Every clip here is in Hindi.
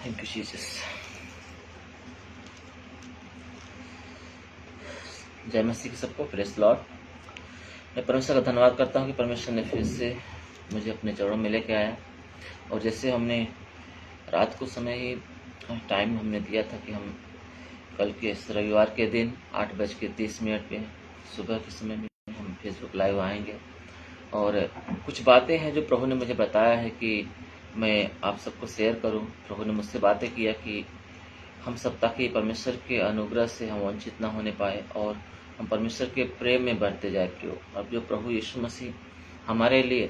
Thank you Jesus. जय मसीह की सबको, प्रेज लॉर्ड। मैं परमेश्वर का धन्यवाद करता हूँ कि परमेश्वर ने फिर से मुझे अपने चरणों में लेके आया। और जैसे हमने रात को समय ही टाइम हमने दिया था कि हम कल के इस रविवार के दिन 8:30 पे सुबह के समय में हम फेसबुक लाइव आएंगे। और कुछ बातें हैं जो प्रभु ने मुझे बताया है कि मैं आप सबको शेयर करूं। प्रभु ने मुझसे बातें किया कि हम सब ताकि परमेश्वर के अनुग्रह से हम वंचित ना होने पाए और हम परमेश्वर के प्रेम में बढ़ते जाए प्रियो। अब जो प्रभु यीशु मसीह हमारे लिए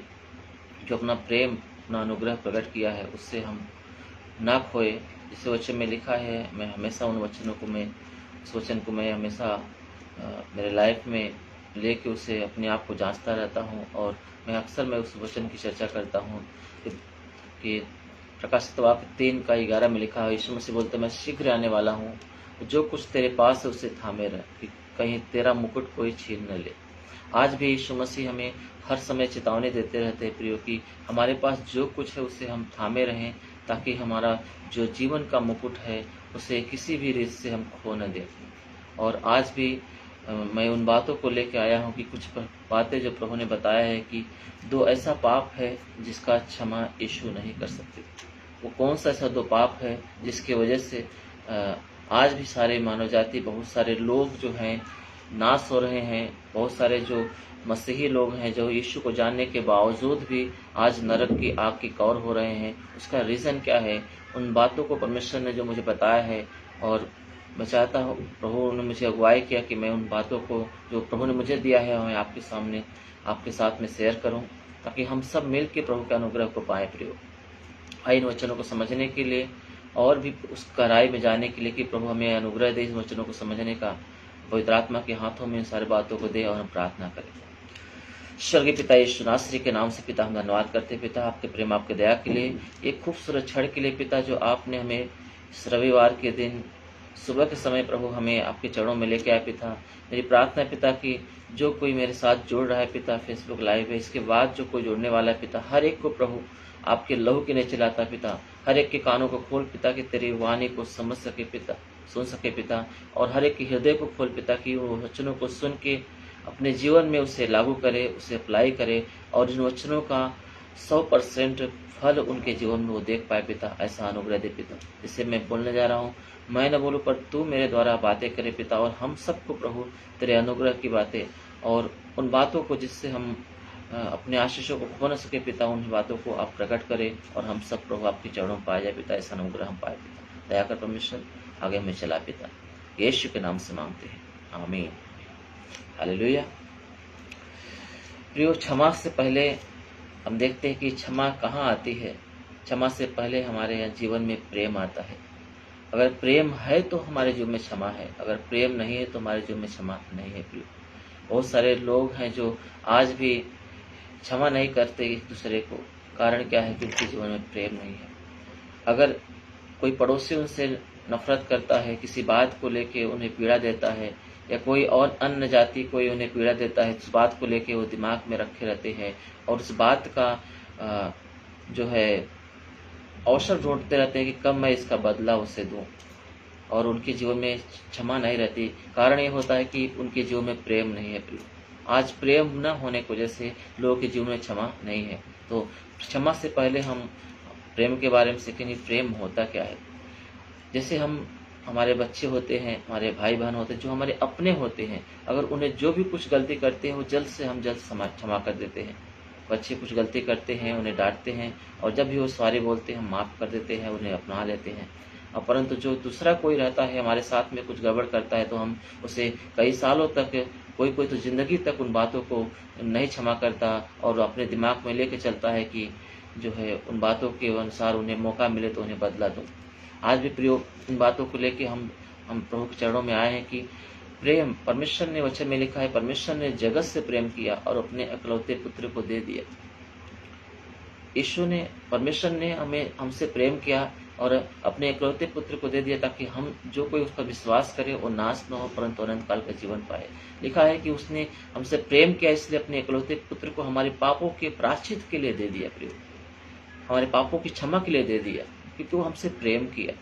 जो अपना प्रेम अपना अनुग्रह प्रकट किया है उससे हम ना खोए। जिस वचन में लिखा है मैं हमेशा उन वचनों को उस वचन को मैं हमेशा मेरे लाइफ में लेके उसे अपने आप को जांचता रहता हूँ। और मैं उस वचन की चर्चा करता हूँ कि प्रकाशित वाक्य 3:11 में लिखा है, यीशु मसीह बोलते मैं शीघ्र आने वाला हूँ, जो कुछ तेरे पास है उसे थामे रह कि कहीं तेरा मुकुट कोई छीन न ले। आज भी यीशु मसीह हमें हर समय चेतावनी देते रहते हैं प्रियो कि हमारे पास जो कुछ है उसे हम थामे रहें ताकि हमारा जो जीवन का मुकुट है उसे किसी भी रीत से हम खो न दें। और आज भी मैं उन बातों को लेकर आया हूँ कि कुछ बातें जो प्रभु ने बताया है कि 2 ऐसा पाप है जिसका क्षमा यीशु नहीं कर सकते। वो कौन सा ऐसा 2 पाप है जिसकी वजह से आज भी सारे मानव जाति बहुत सारे लोग जो हैं नाश हो रहे हैं। बहुत सारे जो मसीही लोग हैं जो यीशु को जानने के बावजूद भी आज नरक की आग की कौर हो रहे हैं। उसका रीज़न क्या है? उन बातों को परमेश्वर ने जो मुझे बताया है और मैं चाहता हूँ प्रभु ने मुझे अगुवाई किया कि मैं उन बातों को जो प्रभु ने मुझे दिया है मैं आपके सामने आपके साथ में शेयर करूँ ताकि हम सब मिल के प्रभु के अनुग्रह को पाएँ प्रियो। इन वचनों को समझने के लिए और भी उस गहराई में जाने के लिए कि प्रभु हमें अनुग्रह दे इस वचनों को समझने का। पवित्र आत्मा के हाथों में इन सारी बातों को दे और हम प्रार्थना करें। स्वर्गीय पिता यीशु नासरी के नाम से पिता हम धन्यवाद करते हैं पिता आपके प्रेम आपके दया के लिए, एक खूबसूरत क्षण के लिए पिता जो आपने हमें इस रविवार के दिन सुबह के समय प्रभु हमें आपके चरणों में लेके आए पिता। मेरी प्रार्थना है पिता कि जो कोई मेरे साथ जुड़ रहा है पिता फेसबुक लाइव है, इसके बाद जो कोई जुड़ने वाला है पिता, हर एक को प्रभु आपके लहू के नीचे लाता पिता। हर एक के कानों को खोल पिता कि तेरी वाणी को समझ सके पिता, सुन सके पिता। और हर एक के हृदय को खोल पिता कि वो वचनों को सुन के अपने जीवन में उसे लागू करे, उसे अप्लाई करे और इन वचनों का 100% फल उनके जीवन में वो देख पाए पिता। ऐसा अनुग्रह दे पिता। जिससे मैं बोलने जा रहा हूँ मैं न बोलूँ पर तू मेरे द्वारा बातें करे पिता। और हम सबको प्रभु तेरे अनुग्रह की बातें और उन बातों को जिससे हम अपने आशीषों को खो न सके पिता, उन बातों को आप प्रकट करें और हम सब प्रभु आपके चरणों में पाए जाए पिता। ऐसा अनुग्रह हम पाए पिता। दया कर परमेश्वर आगे हमें चला पिता, यीशु के नाम से मांगते हैं, आमीन। हालेलुया। प्रियो, क्षमा से पहले हम देखते हैं कि क्षमा कहाँ आती है। क्षमा से पहले हमारे यहाँ जीवन में प्रेम आता है। अगर प्रेम है तो हमारे जीवन में क्षमा है, अगर प्रेम नहीं है तो हमारे जीवन में क्षमा नहीं है। प्रियो, बहुत सारे लोग हैं जो आज भी क्षमा नहीं करते एक दूसरे को। कारण क्या है कि उनके जीवन में प्रेम नहीं है। अगर कोई पड़ोसी उनसे नफरत करता है, किसी बात को लेके उन्हें पीड़ा देता है, या कोई और अन्य जाति कोई उन्हें पीड़ा देता है, उस बात को लेके वो दिमाग में रखे रहते हैं और उस बात का जो है अवसर ढूंढते रहते हैं कि कब मैं इसका बदला उसे दूं। और उनके जीवन में क्षमा नहीं रहती। कारण ये होता है कि उनके जीवन में प्रेम नहीं है प्रिय। आज प्रेम न होने की वजह से लोगों के जीवन में क्षमा नहीं है। तो क्षमा से पहले हम प्रेम के बारे में सीखेंगे। प्रेम होता क्या है? जैसे हमारे बच्चे होते हैं, हमारे भाई बहन होते हैं जो हमारे अपने होते हैं, अगर उन्हें जो भी कुछ गलती करते हैं वो जल्द से हम जल्द क्षमा कर देते हैं। बच्चे कुछ गलती करते हैं, उन्हें डांटते हैं और जब भी वो सॉरी बोलते हैं हम माफ़ कर देते हैं, उन्हें अपना लेते हैं। और परंतु जो दूसरा कोई रहता है हमारे साथ में कुछ गड़बड़ करता है तो हम उसे कई सालों तक, कोई तो ज़िंदगी तक उन बातों को नहीं क्षमा करता और अपने दिमाग में लेके चलता है कि जो है उन बातों के अनुसार उन्हें मौका मिले तो उन्हें बदला दूँ। आज भी प्रियो, इन बातों को लेके हम प्रभु के चरणों में आए हैं कि प्रेम, परमेश्वर ने वचन में लिखा है परमेश्वर ने जगत से प्रेम किया और अपने इकलौते पुत्र को दे दिया। परमेश्वर ने हमसे प्रेम किया और अपने इकलौते पुत्र को दे दिया ताकि हम जो कोई उस पर विश्वास करे वो नाश न हो परंतु अनंत काल का जीवन पाए। लिखा है कि उसने हमसे प्रेम किया इसलिए अपने इकलौते पुत्र को हमारे पापों के प्रायश्चित के लिए दे दिया प्रियो, हमारे पापों की क्षमा के लिए दे दिया। क्योंकि वो हमसे प्रेम किया।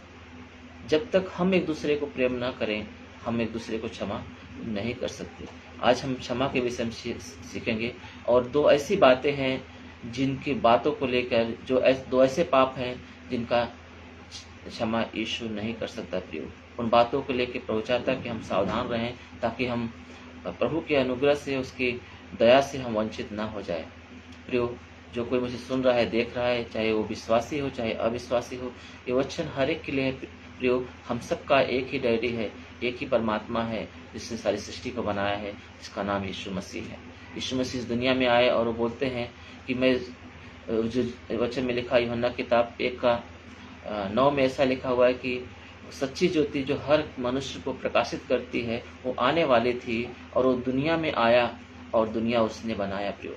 जब तक हम एक दूसरे को प्रेम ना करें, हम एक दूसरे को क्षमा नहीं कर सकते। आज हम क्षमा के विषय में सीखेंगे, और दो ऐसी बातें हैं जिनकी बातों को लेकर, दो ऐसे पाप हैं जिनका क्षमा यीशु नहीं कर सकता प्रियो। उन बातों को लेकर प्रभु चाहता है कि हम सावधान रहें, ताकि हम प्रभु के अनुग्रह से, उसकी दया से हम वंचित ना हो जाए। प्रियो, जो कोई मुझे सुन रहा है, देख रहा है, चाहे वो विश्वासी हो चाहे अविश्वासी हो, ये वचन हर एक के लिए है प्रियो। हम सबका एक ही डैडी है, एक ही परमात्मा है जिसने सारी सृष्टि को बनाया है, जिसका नाम यीशु मसीह है। यीशु मसीह इस दुनिया में आए और वो बोलते हैं कि मैं, जो वचन में लिखा यूहन्ना किताब 1:9 में ऐसा लिखा हुआ है कि सच्ची ज्योति जो हर मनुष्य को प्रकाशित करती है, वो आने वाली थी और वो दुनिया में आया और दुनिया उसने बनाया प्रियो।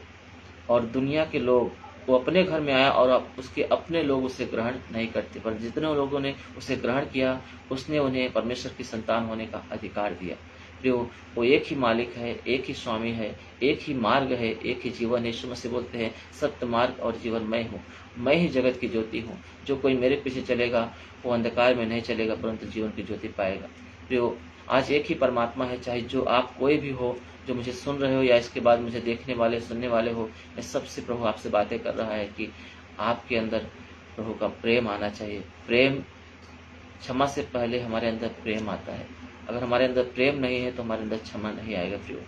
और दुनिया के लोग, वो अपने घर में आया और उसके अपने लोग उसे ग्रहण नहीं करते, पर जितने लोगों ने उसे ग्रहण किया, उसने उन्हें परमेश्वर की संतान होने का अधिकार दिया प्रियो। वो एक ही मालिक है, एक ही स्वामी है, एक ही मार्ग है, एक ही जीवन है। यीशु मसीह बोलते हैं, सत्य, मार्ग और जीवन मैं हूँ, मैं ही जगत की ज्योति हूँ। जो कोई मेरे पीछे चलेगा वो अंधकार में नहीं चलेगा, परंतु जीवन की ज्योति पाएगा प्रियो। आज एक ही परमात्मा है, चाहे जो आप कोई भी हो, जो मुझे सुन रहे हो या इसके बाद मुझे देखने वाले, सुनने वाले हो, मैं सबसे प्रभु आपसे बातें कर रहा है कि आपके अंदर प्रभु का प्रेम आना चाहिए। प्रेम, क्षमा से पहले हमारे अंदर प्रेम आता है। अगर हमारे अंदर प्रेम नहीं है तो हमारे अंदर क्षमा नहीं आएगा प्रियो।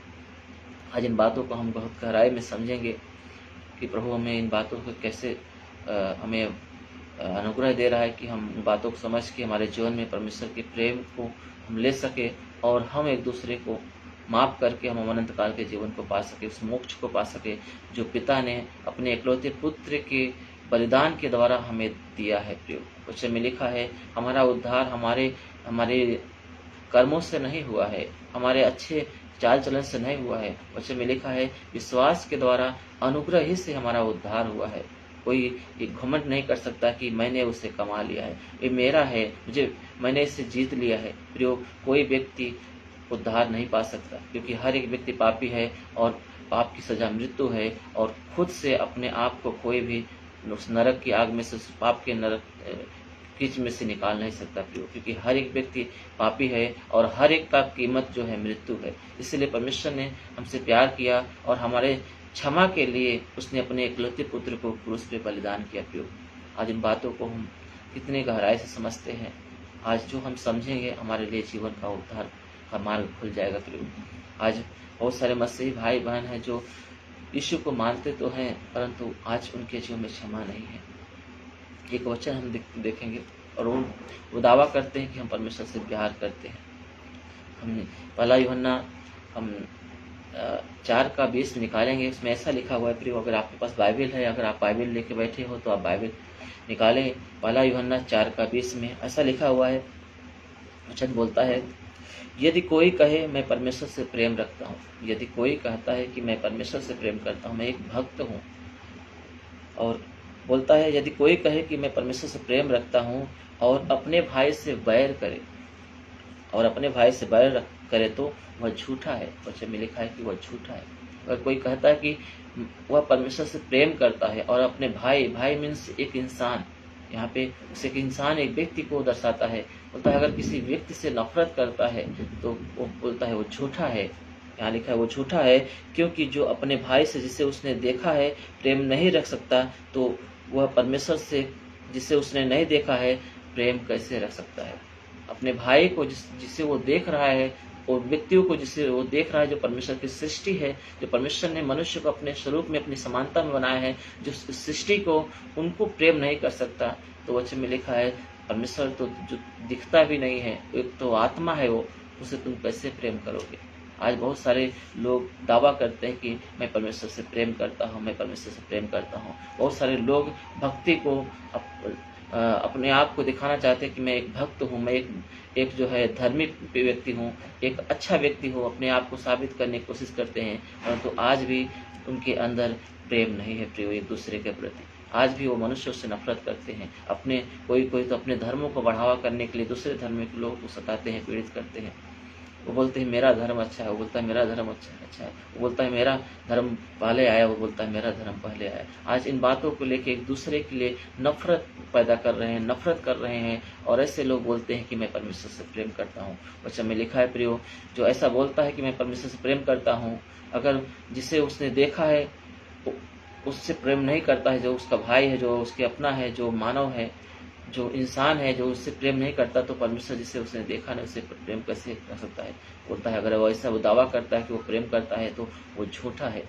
आज इन बातों को हम बहुत गहराई में समझेंगे कि प्रभु हमें इन बातों को कैसे हमें अनुग्रह दे रहा है कि हम इन बातों को समझ के हमारे जीवन में परमेश्वर के प्रेम को हम ले सके, और हम एक दूसरे को माफ करके हम अनंत काल के जीवन को पा सके, उस मोक्ष को पा सके जो पिता ने अपने एकलौते पुत्र के बलिदान के द्वारा हमें दिया है प्रियो। वचन में लिखा है, हमारा उद्धार हमारे कर्मों से नहीं हुआ है, हमारे अच्छे चाल चलन से नहीं हुआ है। वचन में लिखा है, विश्वास के द्वारा अनुग्रह ही से हमारा उद्धार हुआ है। कोई ये घमंड नहीं कर सकता कि मैंने उसे कमा लिया है, ये मेरा है, मैंने इसे जीत लिया है प्रियो। कोई व्यक्ति उद्धार नहीं पा सकता, क्योंकि हर एक व्यक्ति पापी है और पाप की सजा मृत्यु है, और खुद से अपने आप को कोई भी उस नरक की आग में से, उस पाप के नरक कीच में से निकाल नहीं सकता प्रियो, क्योंकि हर एक व्यक्ति पापी है और हर एक का कीमत जो है मृत्यु है। इसलिए परमेश्वर ने हमसे प्यार किया और हमारे क्षमा के लिए उसने अपने एकलौते पुत्र को क्रूस पे बलिदान किया प्रियो। आज इन बातों को हम कितने गहराई से समझते हैं। आज जो हम समझेंगे, हमारे लिए जीवन का उद्धार का मार्ग खुल जाएगा प्रियो। आज बहुत सारे मसीही भाई बहन हैं जो यीशु को मानते तो हैं, परंतु आज उनके जीवन में क्षमा नहीं है। एक वचन हम देखेंगे, और वो दावा करते हैं कि हम परमेश्वर से प्यार करते हैं। हम पहला यूहन्ना हम 4:20 निकालेंगे। इसमें ऐसा लिखा हुआ है प्रियो, अगर आपके पास बाइबल है, अगर आप बाइबल लेके बैठे हो तो आप बाइबल निकालें। पहला यूहन्ना 4:20 में ऐसा लिखा हुआ है, वचन बोलता है, यदि कोई कहे मैं परमेश्वर से प्रेम रखता हूँ, यदि कोई कहता है कि मैं परमेश्वर से प्रेम करता हूँ, मैं एक भक्त हूँ। और बोलता है, यदि कोई कहे कि मैं परमेश्वर से प्रेम रखता हूँ और अपने भाई से बैर करे, और अपने भाई से बैर करे तो वह झूठा है। वचन में लिखा है कि वह झूठा है। अगर कोई कहता है कि वह परमेश्वर से प्रेम करता है और अपने भाई मीन्स एक इंसान, यहाँ पे उसे एक इंसान, एक व्यक्ति को दर्शाता है। बोलता है अगर किसी व्यक्ति से नफरत करता है तो वो बोलता है वो झूठा है। यहाँ लिखा है वो झूठा है, क्योंकि जो अपने भाई से जिसे उसने देखा है प्रेम नहीं रख सकता, तो वह परमेश्वर से जिसे उसने नहीं देखा है प्रेम कैसे रख सकता है। अपने भाई को जिसे वो देख रहा है, और व्यक्तियों को जिसे वो देख रहा है, जो परमेश्वर की सृष्टि है, जो परमेश्वर ने मनुष्य को अपने स्वरूप में, अपनी समानता में बनाया है, जो सृष्टि को, उनको प्रेम नहीं कर सकता। तो वचन में लिखा है परमेश्वर तो जो दिखता भी नहीं है, एक तो आत्मा है वो, उसे तुम कैसे प्रेम करोगे। आज बहुत सारे लोग दावा करते हैं कि मैं परमेश्वर से प्रेम करता हूँ, मैं परमेश्वर से प्रेम करता हूँ। बहुत सारे लोग भक्ति को अपने आप को दिखाना चाहते हैं कि मैं एक भक्त हूँ, मैं एक जो है धर्मी व्यक्ति हूँ, एक अच्छा व्यक्ति हूँ, अपने आप को साबित करने की कोशिश करते हैं, परंतु आज भी उनके अंदर प्रेम नहीं है प्रियो एक दूसरे के प्रति। आज भी वो मनुष्यों से नफरत करते हैं। कोई तो अपने धर्मों को बढ़ावा करने के लिए दूसरे धर्म के लोगों को सताते हैं, पीड़ित करते हैं। वो बोलते हैं मेरा धर्म अच्छा है, वो बोलता है मेरा धर्म अच्छा है, वो बोलता है मेरा धर्म पहले आया, वो बोलता है मेरा धर्म पहले आया। आज इन बातों को लेके एक दूसरे के लिए नफरत पैदा कर रहे हैं, नफरत कर रहे हैं, और ऐसे लोग बोलते हैं कि मैं परमेश्वर से प्रेम करता हूँ। वचन में लिखा है प्रियो, जो ऐसा बोलता है कि मैं परमेश्वर से प्रेम करता हूँ, अगर जिसे उसने देखा है उससे प्रेम नहीं करता है, जो उसका भाई है, जो उसके अपना है, जो मानव है, जो इंसान है, जो उससे प्रेम नहीं करता, तो परमेश्वर जिसे उसने देखा नहीं उससे प्रेम कैसे कर सकता है। बोलता है अगर वो ऐसा वो दावा करता है कि वो प्रेम करता है तो वो झूठा है,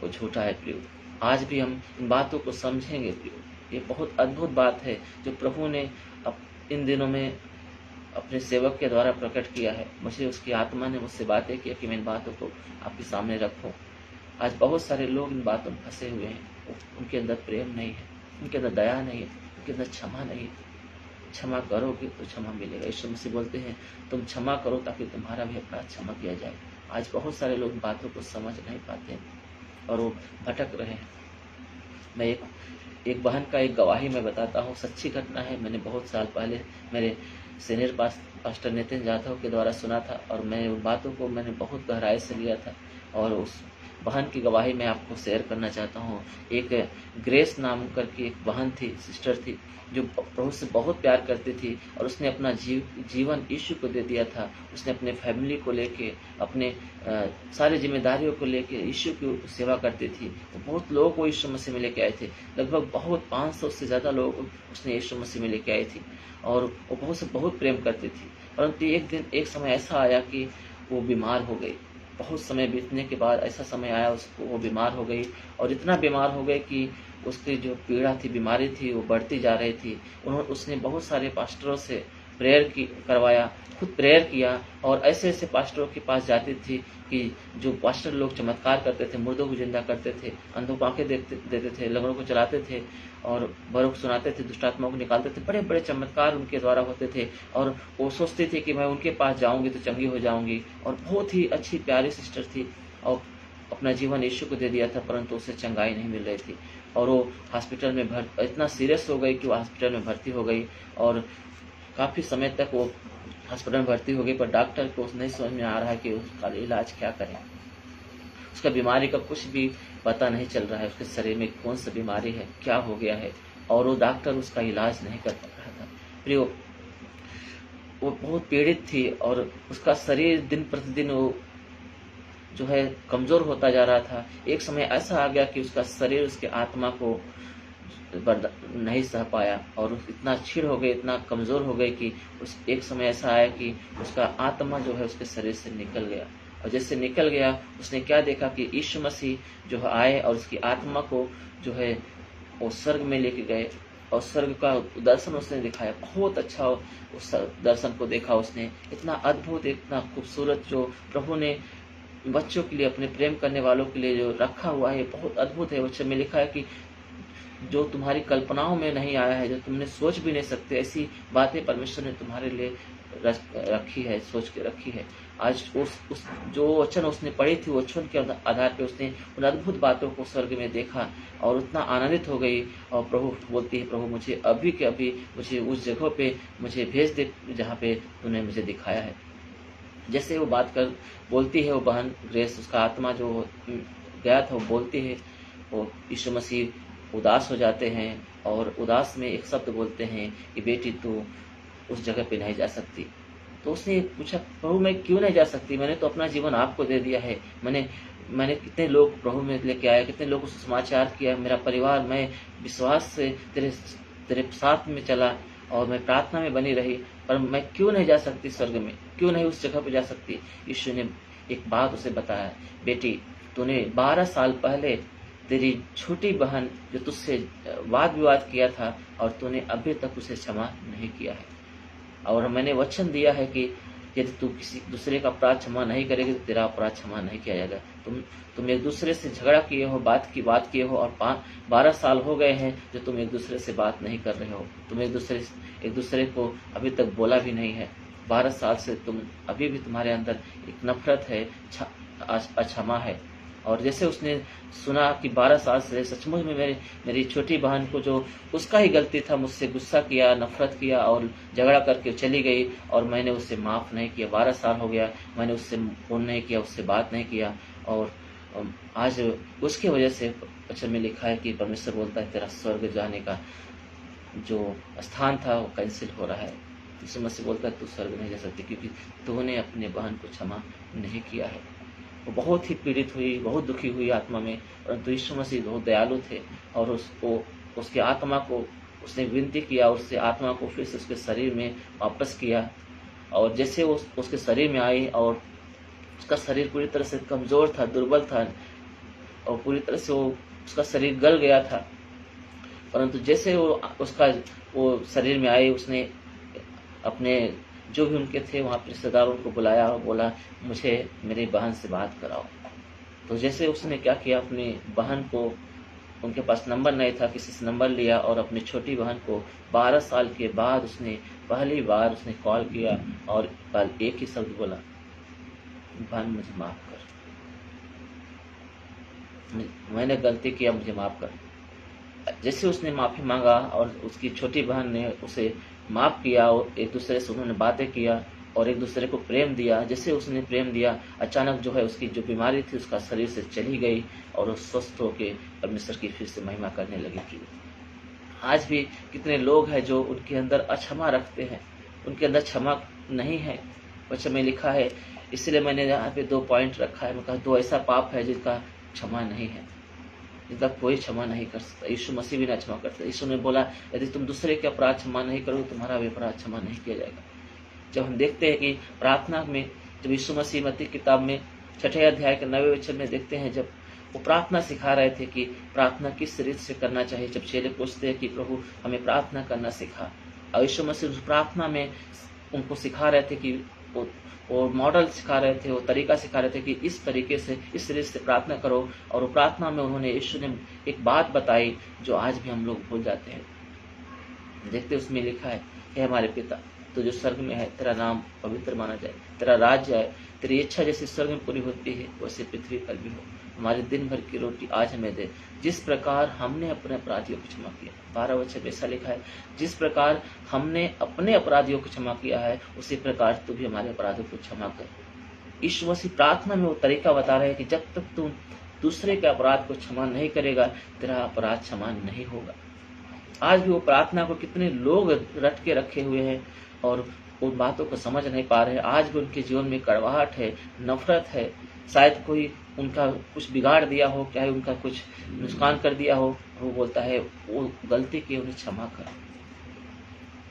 वो झूठा है प्रियो। आज भी हम इन बातों को समझेंगे प्रियो। ये बहुत अद्भुत बात है जो प्रभु ने इन दिनों में अपने सेवक के द्वारा प्रकट किया है। मुझे उसकी आत्मा ने मुझसे बातें किया कि मैं इन बातों को आपके सामने रखूं। आज बहुत सारे लोग इन बातों में फंसे हुए हैं, उनके अंदर प्रेम नहीं है, उनके अंदर दया नहीं है, उनके अंदर क्षमा नहीं है। क्षमा करोगे तो क्षमा मिलेगा। यीशु मसीह बोलते हैं तुम क्षमा करो ताकि तुम्हारा भी अपराध क्षमा किया जाए। आज बहुत सारे लोग बातों को समझ नहीं पाते हैं और वो भटक रहे हैं। मैं एक बहन का एक गवाही मैं बताता हूँ, सच्ची घटना है। मैंने बहुत साल पहले मेरे सीनियर पास्टर नितिन जाधव के द्वारा सुना था और मैं उन बातों को मैंने बहुत गहराई से लिया था और उस बहन की गवाही मैं आपको शेयर करना चाहता हूँ। एक ग्रेस नाम करके एक बहन थी, सिस्टर थी, जो प्रभु से बहुत प्यार करती थी और उसने अपना जीवन यीशु को दे दिया था। उसने अपने फैमिली को लेके, अपने सारी जिम्मेदारियों को लेके यीशु की सेवा करती थी। वो बहुत लोगों को यीशु मसीह में लेके आए थे, लगभग बहुत 500 से ज़्यादा लोग उसने यीशु मसीह में लेके आई थी और वो बहुत प्रेम करती थी। परंतु एक समय ऐसा आया कि वो बीमार हो गई। बहुत समय बीतने के बाद ऐसा समय आया उसको, वो बीमार हो गई और इतना बीमार हो गई कि उसकी जो पीड़ा थी, बीमारी थी, वो बढ़ती जा रही थी। उसने बहुत सारे पास्टरों से प्रेयर करवाया, खुद प्रेयर किया और ऐसे ऐसे पास्टरों के पास जाती थी कि जो पास्टर लोग चमत्कार करते थे, मुर्दों को जिंदा करते थे, अंधों को आंखें देते थे, लंगड़ों को चलाते थे और बरों को सुनाते थे, दुष्टात्माओं को निकालते थे। बड़े बड़े चमत्कार उनके द्वारा होते थे और वो सोचती थी कि मैं उनके पास जाऊंगी तो चंगी हो जाऊंगी। और बहुत ही अच्छी प्यारी सिस्टर थी और अपना जीवन यीशु को दे दिया था, परंतु उसे चंगाई नहीं मिल रही थी और वो हॉस्पिटल में इतना सीरियस हो गई कि वो हॉस्पिटल में भर्ती हो गई और काफ़ी समय तक वो हॉस्पिटल में भर्ती हो गई। पर डॉक्टर को नहीं समझ में आ रहा है कि उसका इलाज क्या करें। उसका बीमारी का कुछ भी पता नहीं चल रहा है, उसके शरीर में कौन सा बीमारी है, क्या हो गया है, और वो डॉक्टर उसका इलाज नहीं कर पा रहा था। फिर वो बहुत पीड़ित थी और उसका शरीर दिन प्रतिदिन वो जो है कमज़ोर होता जा रहा था। एक समय ऐसा आ गया कि उसका शरीर उसके आत्मा को नहीं सह पाया और इतना क्षीण हो गई, इतना कमज़ोर हो गई कि उस एक समय ऐसा आया कि उसका आत्मा जो है उसके शरीर से निकल गया। और जैसे निकल गया, उसने क्या देखा कि यीशु मसीह जो है आए और उसकी आत्मा को जो है वो स्वर्ग में लेके गए और स्वर्ग का दर्शन उसने दिखाया। बहुत अच्छा उस दर्शन को देखा उसने, इतना अद्भुत, इतना खूबसूरत जो प्रभु ने बच्चों के लिए, अपने प्रेम करने वालों के लिए जो रखा हुआ है, बहुत अद्भुत है। वचन में लिखा है कि जो तुम्हारी कल्पनाओं में नहीं आया है, जो तुमने सोच भी नहीं सकते, ऐसी बातें परमेश्वर ने तुम्हारे लिए रखी है, सोच के रखी है। आज उस जो वचन उसने पढ़ी थी, वचन के आधार पे उसने उन अद्भुत बातों को स्वर्ग में देखा और उतना आनंदित हो गई। और प्रभु बोलती है, प्रभु मुझे अभी के अभी मुझे उस जगह पे मुझे भेज दे जहाँ पे तूने मुझे दिखाया है। जैसे वो बात कर बोलती है वो बहन ग्रेस, उसका आत्मा जो गया था, वो बोलती है, वो यीशु मसीह उदास हो जाते हैं और उदास में एक शब्द बोलते हैं कि बेटी तू उस जगह पे नहीं जा सकती। तो उसने पूछा, प्रभु मैं क्यों नहीं जा सकती, मैंने तो अपना जीवन आपको दे दिया है, मैंने कितने लोग प्रभु में लेके आया, कितने लोगों से समाचार किया, मेरा परिवार, मैं विश्वास से तेरे साथ में चला और मैं प्रार्थना में बनी रही, पर मैं क्यों नहीं जा सकती स्वर्ग में, क्यों नहीं उस जगह पे जा सकती। यीशु ने एक बात उसे बताया, बेटी तूने 12 साल पहले तेरी छोटी बहन जो तुझसे वाद विवाद किया था और तूने अभी तक उसे क्षमा नहीं किया है, और मैंने वचन दिया है कि यदि तू किसी दूसरे का अपराध क्षमा नहीं करेगी तो तेरा अपराध क्षमा नहीं किया जाएगा। तुम एक दूसरे से झगड़ा किए हो, बात किए हो और 12 साल हो गए हैं जो तुम एक दूसरे से बात नहीं कर रहे हो, तुम एक दूसरे को अभी तक बोला भी नहीं है। 12 साल से तुम अभी भी तुम्हारे अंदर एक नफरत है, अक्षमा है और जैसे उसने सुना कि 12 साल से सचमुच में मेरी छोटी बहन को, जो उसका ही गलती था, मुझसे गुस्सा किया, नफरत किया और झगड़ा करके चली गई और मैंने उससे माफ़ नहीं किया। 12 साल हो गया, मैंने उससे फ़ोन नहीं किया, उससे बात नहीं किया, और आज उसकी वजह से वचन में लिखा है कि परमेश्वर बोलता है तेरा स्वर्ग जाने का जो स्थान था वो कैंसिल हो रहा है। यीशु मसीह बोलता है तू स्वर्ग नहीं जा सकती क्योंकि तूने अपने बहन को क्षमा नहीं किया है। वो बहुत ही पीड़ित हुई, बहुत दुखी हुई आत्मा में, परंतु यीशु मसीह बहुत दयालु थे और उसको, उसके आत्मा को उसने विनती किया, उससे आत्मा को फिर से उसके शरीर में वापस किया। और जैसे वो उसके शरीर में आई और उसका शरीर पूरी तरह से कमज़ोर था, दुर्बल था और पूरी तरह से उसका शरीर गल गया था, परंतु जैसे वो शरीर में आई, उसने अपने जो भी उनके थे वहाँ पर रिश्तेदारों को बुलाया और बोला मुझे मेरी बहन से बात कराओ। तो जैसे उसने क्या किया, अपनी बहन को, उनके पास नंबर नहीं था, किसी से नंबर लिया और अपनी छोटी बहन को 12 साल के बाद उसने पहली बार उसने कॉल किया और कल एक ही शब्द बोला, बहन मुझे माफ़ कर, मैंने गलती किया, मुझे माफ़ कर। जैसे उसने माफ़ी मांगा और उसकी छोटी बहन ने उसे माफ़ किया और एक दूसरे से उन्होंने बातें किया और एक दूसरे को प्रेम दिया। जैसे उसने प्रेम दिया, अचानक जो है उसकी जो बीमारी थी उसका शरीर से चली गई और वो स्वस्थ होकर परमेश्वर की फिर से महिमा करने लगी। आज भी कितने लोग हैं जो उनके अंदर अक्षमा रखते हैं, उनके अंदर क्षमा नहीं है। वचन में लिखा है, इसलिए मैंने यहाँ पे 2 पॉइंट रखा है। मैं कहा 2 ऐसा पाप है जिसका क्षमा नहीं है, जिसका कोई क्षमा नहीं कर सकता। यीशु मसीह भी ना क्षमा करता। यीशु ने बोला यदि तुम दूसरे के अपराध क्षमा नहीं करोगे तुम्हारा भी अपराध क्षमा नहीं किया जाएगा। जब हम देखते हैं कि प्रार्थना में, जब यीशु मसीह मत्ती किताब में 6 अध्याय के 9वें वचन में देखते हैं, जब वो प्रार्थना सिखा रहे थे कि प्रार्थना किस रीत से करना चाहिए, जब चेले पूछते हैं कि प्रभु हमें प्रार्थना करना सिखा, और यीशु मसीह उस प्रार्थना में उनको सिखा रहे थे कि वो मॉडल सिखा रहे थे, वो तरीका सिखा रहे थे कि इस तरीके से, इस तरह से प्रार्थना करो। और वो प्रार्थना में उन्होंने, यीशु ने एक बात बताई जो आज भी हम लोग भूल जाते हैं। देखते उसमें लिखा है, हे हमारे पिता तो जो स्वर्ग में है, तेरा नाम पवित्र माना जाए, तेरा राज्य आए, तेरी इच्छा जैसे स्वर्ग में पूरी होती है वैसे पृथ्वी पर भी हो। हमारे दिन भर की रोटी आज हमें दे, जिस प्रकार हमने अपने अपराधियों को क्षमा किया। 12 वचन ऐसा लिखा है, जिस प्रकार हमने अपने अपराधियों को क्षमा किया है उसी प्रकार तू भी हमारे अपराधों को क्षमा कर। यीशु मसीह प्रार्थना में वो तरीका बता रहे हैं कि जब तक तू दूसरे के अपराध को क्षमा नहीं करेगा तेरा अपराध क्षमा नहीं होगा। आज भी वो प्रार्थना को कितने लोग रट के रखे हुए हैं और उन बातों को समझ नहीं पा रहे हैं। आज भी उनके जीवन में कड़वाहट है, नफरत है, शायद कोई उनका कुछ बिगाड़ दिया हो, चाहे उनका कुछ नुकसान कर दिया हो, वो बोलता है वो गलती की उन्हें क्षमा कर,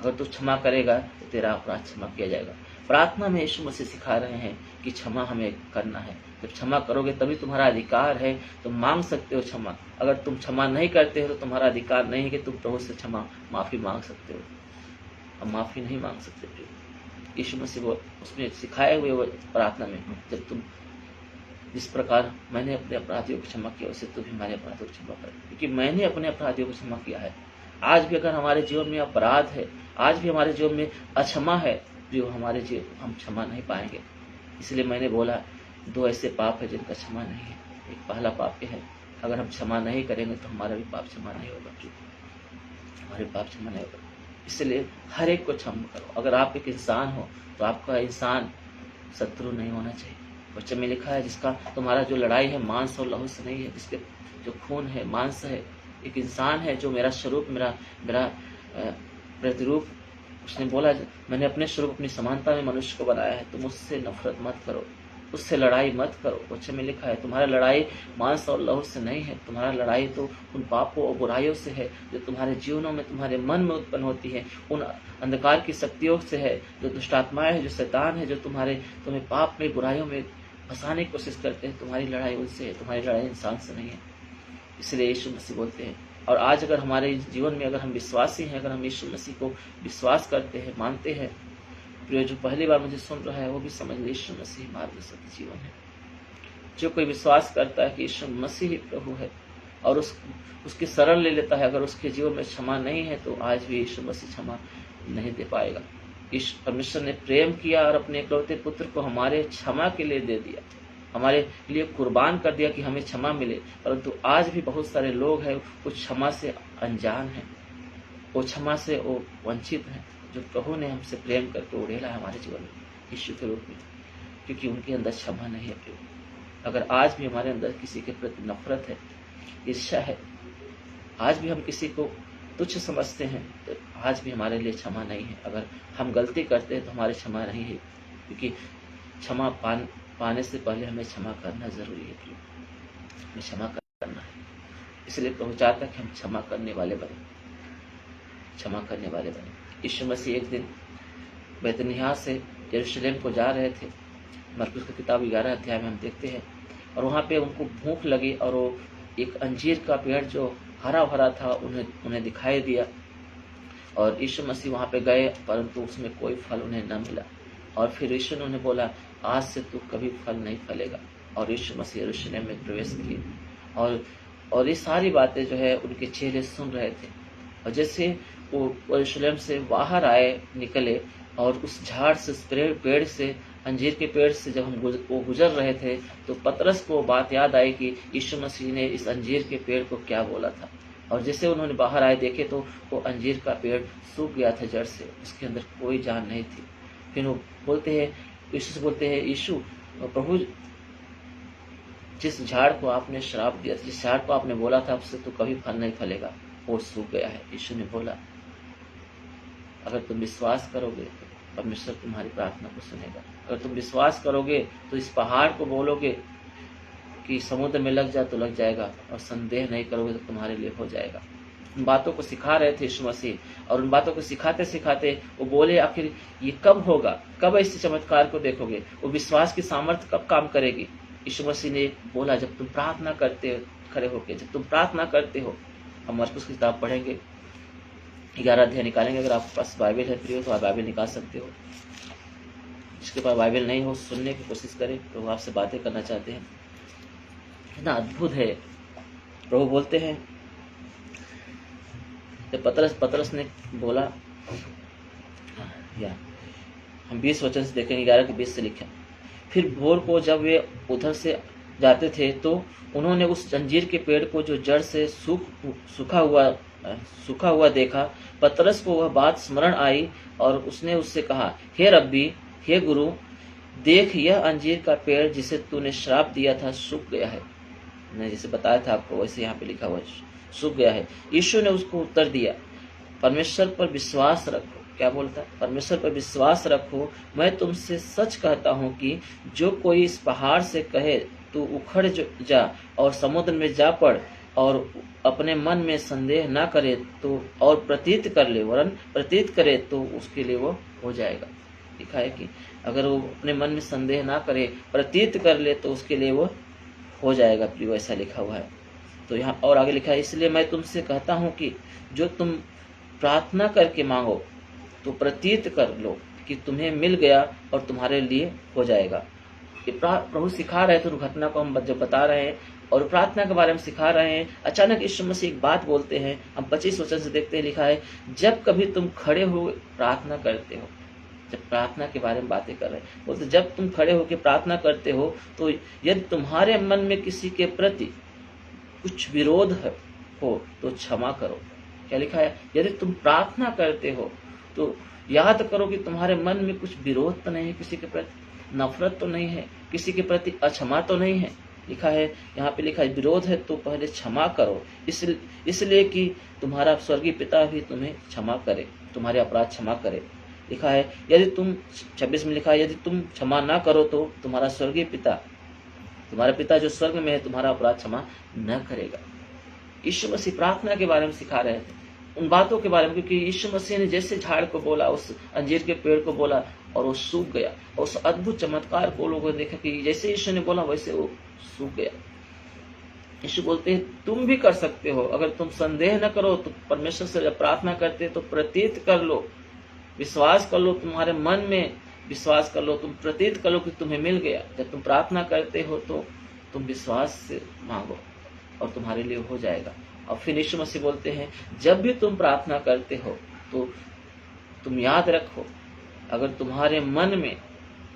अगर तू क्षमा करेगा तो तेरा अपराध क्षमा किया जाएगा। प्रार्थना में यीशु मसीह सिखा रहे हैं कि क्षमा हमें करना है। जब क्षमा करोगे तभी तुम्हारा अधिकार है, तुम मांग सकते हो क्षमा। अगर तुम क्षमा नहीं करते हो तो तुम्हारा अधिकार नहीं है कि तुम प्रभु से क्षमा माफ़ी मांग सकते हो। हम माफ़ी नहीं मांग सकते थे। यीशु मसीह वो उसमें सिखाए हुए प्रार्थना में, जब तुम जिस प्रकार मैंने अपने अपराधियों को क्षमा किया वैसे तू भी हमारे अपराधियों को क्षमा कर, क्योंकि मैंने अपने अपराधियों को क्षमा किया है। आज भी अगर हमारे जीवन में अपराध है, आज भी हमारे जीवन में अक्षमा है, जो हमारे जीवन हम क्षमा नहीं पाएंगे। इसलिए मैंने बोला 2 ऐसे पाप है जिनका क्षमा नहीं है। एक पहला पाप यह है, अगर हम क्षमा नहीं करेंगे तो हमारा भी पाप क्षमा नहीं होगा, हमारे पाप क्षमा नहीं होगा। इसलिए हर एक को क्षमा करो। अगर आप एक इंसान हो तो आपका इंसान शत्रु नहीं होना चाहिए। वचन में लिखा है, जिसका तुम्हारा जो लड़ाई है मांस और लहू से नहीं है, जिसके जो खून है, मांस है, एक इंसान है जो मेरा स्वरूप, मेरा प्रतिरूप, उसने बोला मैंने अपने स्वरूप अपनी समानता में मनुष्य को बनाया है, तुम उससे नफरत मत करो, उससे लड़ाई मत करो। वचन में लिखा है तुम्हारा लड़ाई मांस और लहू से नहीं है, तुम्हारा लड़ाई तो उन पापों और बुराइयों से है जो तुम्हारे जीवनों में, तुम्हारे मन में उत्पन्न होती है, उन अंधकार की शक्तियों से है, जो दुष्टात्माएं है, जो शैतान है, जो तुम्हें पाप में, बुराइयों में फंसाने की कोशिश करते हैं। तुम्हारी लड़ाई उनसे है, तुम्हारी लड़ाई इंसान से नहीं है। इसलिए यीशु मसीह बोलते हैं। और आज अगर हमारे जीवन में अगर हम विश्वासी हैं, अगर हम यीशु मसीह को विश्वास करते हैं, मानते हैं, प्रिय जो पहली बार मुझे सुन रहा है वो भी समझ ले, यीशु मसीह मार्ग में सत्य जीवन है। जो कोई विश्वास करता है कि यीशु मसीह ही प्रभु है और उसकी शरण ले लेता है, अगर उसके जीवन में क्षमा नहीं है तो आज भी यीशु मसीह क्षमा नहीं दे पाएगा। परमेश्वर ने प्रेम किया और अपने इकलौते पुत्र को हमारे क्षमा के लिए दे दिया। हमारे लिए कुर्बान कर दिया कि हमें क्षमा मिले, परंतु आज भी बहुत सारे लोग हैं वो क्षमा से अनजान हैं, वो क्षमा से वो वंचित हैं, जो प्रभु ने हमसे प्रेम करके उड़ेला है हमारे जीवन में यीशु के रूप में, क्योंकि उनके अंदर क्षमा नहीं है प्रभु। अगर आज भी हमारे अंदर किसी के प्रति नफरत है, ईर्ष्या है, आज भी हम किसी को तुच्छ समझते हैं, तो आज भी हमारे लिए क्षमा नहीं है। अगर हम गलती करते हैं तो हमारी क्षमा नहीं है, क्योंकि क्षमा पाने से पहले हमें क्षमा करना जरूरी है प्रभु, हमें क्षमा करना है। इसलिए प्रभु चाहता कि हम क्षमा करने वाले बने, क्षमा करने वाले बने। यीशु मसीह एक दिन बैतनिय्याह से यरूशलेम को जा रहे थे, मरकुस की किताब 11 अध्याय में हम देखते हैं, और वहाँ पे उनको भूख लगी और वो एक अंजीर का पेड़ जो हरा भरा था उन्हें दिखाई दिया, और यीशु मसीह वहाँ पे गए, परंतु उसमें कोई फल उन्हें न मिला। और फिर यीशु ने उन्हें बोला, आज से तू कभी फल नहीं फलेगा। और यीशु मसीह यरूशलेम में प्रवेश किए, और ये सारी बातें जो है उनके चेले सुन रहे थे। और जैसे वो यरूशलेम से बाहर आए, निकले, और उस झाड़ से, उस पेड़ से, अंजीर के पेड़ से जब वो गुजर रहे थे, तो पतरस को बात याद आई कि यीशु मसीह ने इस अंजीर के पेड़ को क्या बोला था। और जैसे उन्होंने बाहर आए देखे तो वो अंजीर का पेड़ सूख गया था जड़ से, उसके अंदर कोई जान नहीं थी। फिर वो बोलते हैं, यीशु से बोलते हैं, यीशु प्रभु, जिस झाड़ को आपने श्राप दिया, जिस झाड़ को आपने बोला था आपसे तो कभी फल नहीं फलेगा, वो सूख गया है। यीशु ने बोला, अगर तुम विश्वास करोगे तो परमेश्वर तुम्हारी प्रार्थना को सुनेगा। अगर तुम विश्वास करोगे तो इस पहाड़ को बोलोगे कि समुद्र में लग जा तो लग जाएगा, और संदेह नहीं करोगे तो तुम्हारे लिए हो जाएगा। उन बातों को सिखा रहे थे यीशु मसीह, और उन बातों को सिखाते सिखाते वो बोले, आखिर ये कब होगा, कब इस चमत्कार को देखोगे, वो विश्वास की सामर्थ्य कब काम करेगी। यीशु मसीह ने बोला, जब तुम प्रार्थना करते खड़े होके, जब तुम प्रार्थना करते हो। हम मरकुस की किताब पढ़ेंगे, 11 अध्याय निकालेंगे। अगर आपके पास बाइबल है प्रियो तो आप बाइबल निकाल सकते हो, जिसके पास बाइबल नहीं हो सुनने की कोशिश करें, प्रभु आपसे बातें करना चाहते हैं। कितना अद्भुत है। प्रभु बोलते हैं, जब पतरस ने बोला, या हम 20 वचन से देखेंगे, 11 के 20 से लिखा, फिर भोर को जब वे उधर से जाते थे तो उन्होंने उस अंजीर के पेड़ को जो जड़ से सूखा हुआ देखा। पतरस को वह बात स्मरण आई और उसने उससे कहा, हे रब्बी, हे गुरु, देख, यह अंजीर का पेड़ जिसे तूने श्राप दिया था सूख गया है। मैंने जैसे बताया था आपको, वैसे यहाँ पे लिखा हुआ है, सूख गया है। यीशु ने उसको उत्तर दिया, परमेश्वर पर विश्वास रखो। क्या बोलता है? परमेश्वर पर विश्वास रखो। मैं तुमसे सच कहता हूँ कि जो कोई इस पहाड़ से कहे तू उखड़ जा और समुद्र में जा पड़, और अपने मन में संदेह ना करे तो, और प्रतीत कर ले, वरन प्रतीत करे तो उसके लिए वो हो जाएगा। लिखा है कि अगर वो अपने मन में संदेह ना करे, प्रतीत कर ले तो उसके लिए वो हो जाएगा। प्रिय, ऐसा लिखा हुआ है। तो यहाँ और आगे लिखा है, इसलिए मैं तुमसे कहता हूँ कि जो तुम प्रार्थना करके मांगो तो प्रतीत कर लो कि तुम्हें मिल गया और तुम्हारे लिए हो जाएगा। ये प्रभु सिखा रहे थे, घटना को हम जब बता रहे हैं और प्रार्थना के बारे में सिखा रहे हैं, अचानक यीशु मसीह एक बात बोलते हैं। हम 25 वचन से देखते हैं, लिखा है, जब कभी तुम खड़े हो प्रार्थना करते हो, जब प्रार्थना के बारे में बातें कर रहे हैं, बोलते जब तुम खड़े होकर प्रार्थना करते हो तो यदि तुम्हारे मन में किसी के प्रति कुछ विरोध हो तो क्षमा करो। क्या लिखा है? यदि तुम प्रार्थना करते हो तो याद करो कि तुम्हारे मन में कुछ विरोध तो नहीं है, किसी के प्रति नफरत तो नहीं है, किसी के प्रति अक्षमा तो नहीं है। लिखा है, यहाँ पे लिखा है, विरोध है तो पहले क्षमा करो, इसलिए कि तुम्हारा स्वर्गीय पिता भी तुम्हें क्षमा करे, तुम्हारे अपराध क्षमा करे। लिखा है, यदि तुम 26 में लिखा है, यदि तुम क्षमा ना करो तो तुम्हारा स्वर्गीय पिता, तुम्हारा पिता जो स्वर्ग में है, तुम्हारा अपराध क्षमा न करेगा। यीशु मसीह प्रार्थना के बारे में सिखा रहे थे, उन बातों के बारे में, क्योंकि यीशु मसीह ने जैसे झाड़ को बोला, उस अंजीर के पेड़ को बोला और वो सूख गया। और उस अद्भुत चमत्कार को लोगों ने देखा कि जैसे यीशु ने बोला वैसे वो सूख गया। यीशु बोलते हैं, तुम भी कर सकते हो। अगर तुम संदेह न करो तो परमेश्वर से जब प्रार्थना करते तो प्रतीत कर लो, विश्वास कर लो, तुम्हारे मन में विश्वास कर लो, तुम प्रतीत कर लो कि तुम्हें मिल गया। जब तुम प्रार्थना करते हो तो तुम विश्वास से मांगो और तुम्हारे लिए हो जाएगा। और फिर यीशु मसीह बोलते हैं, जब भी तुम प्रार्थना करते हो तो तुम याद रखो, अगर तुम्हारे मन में,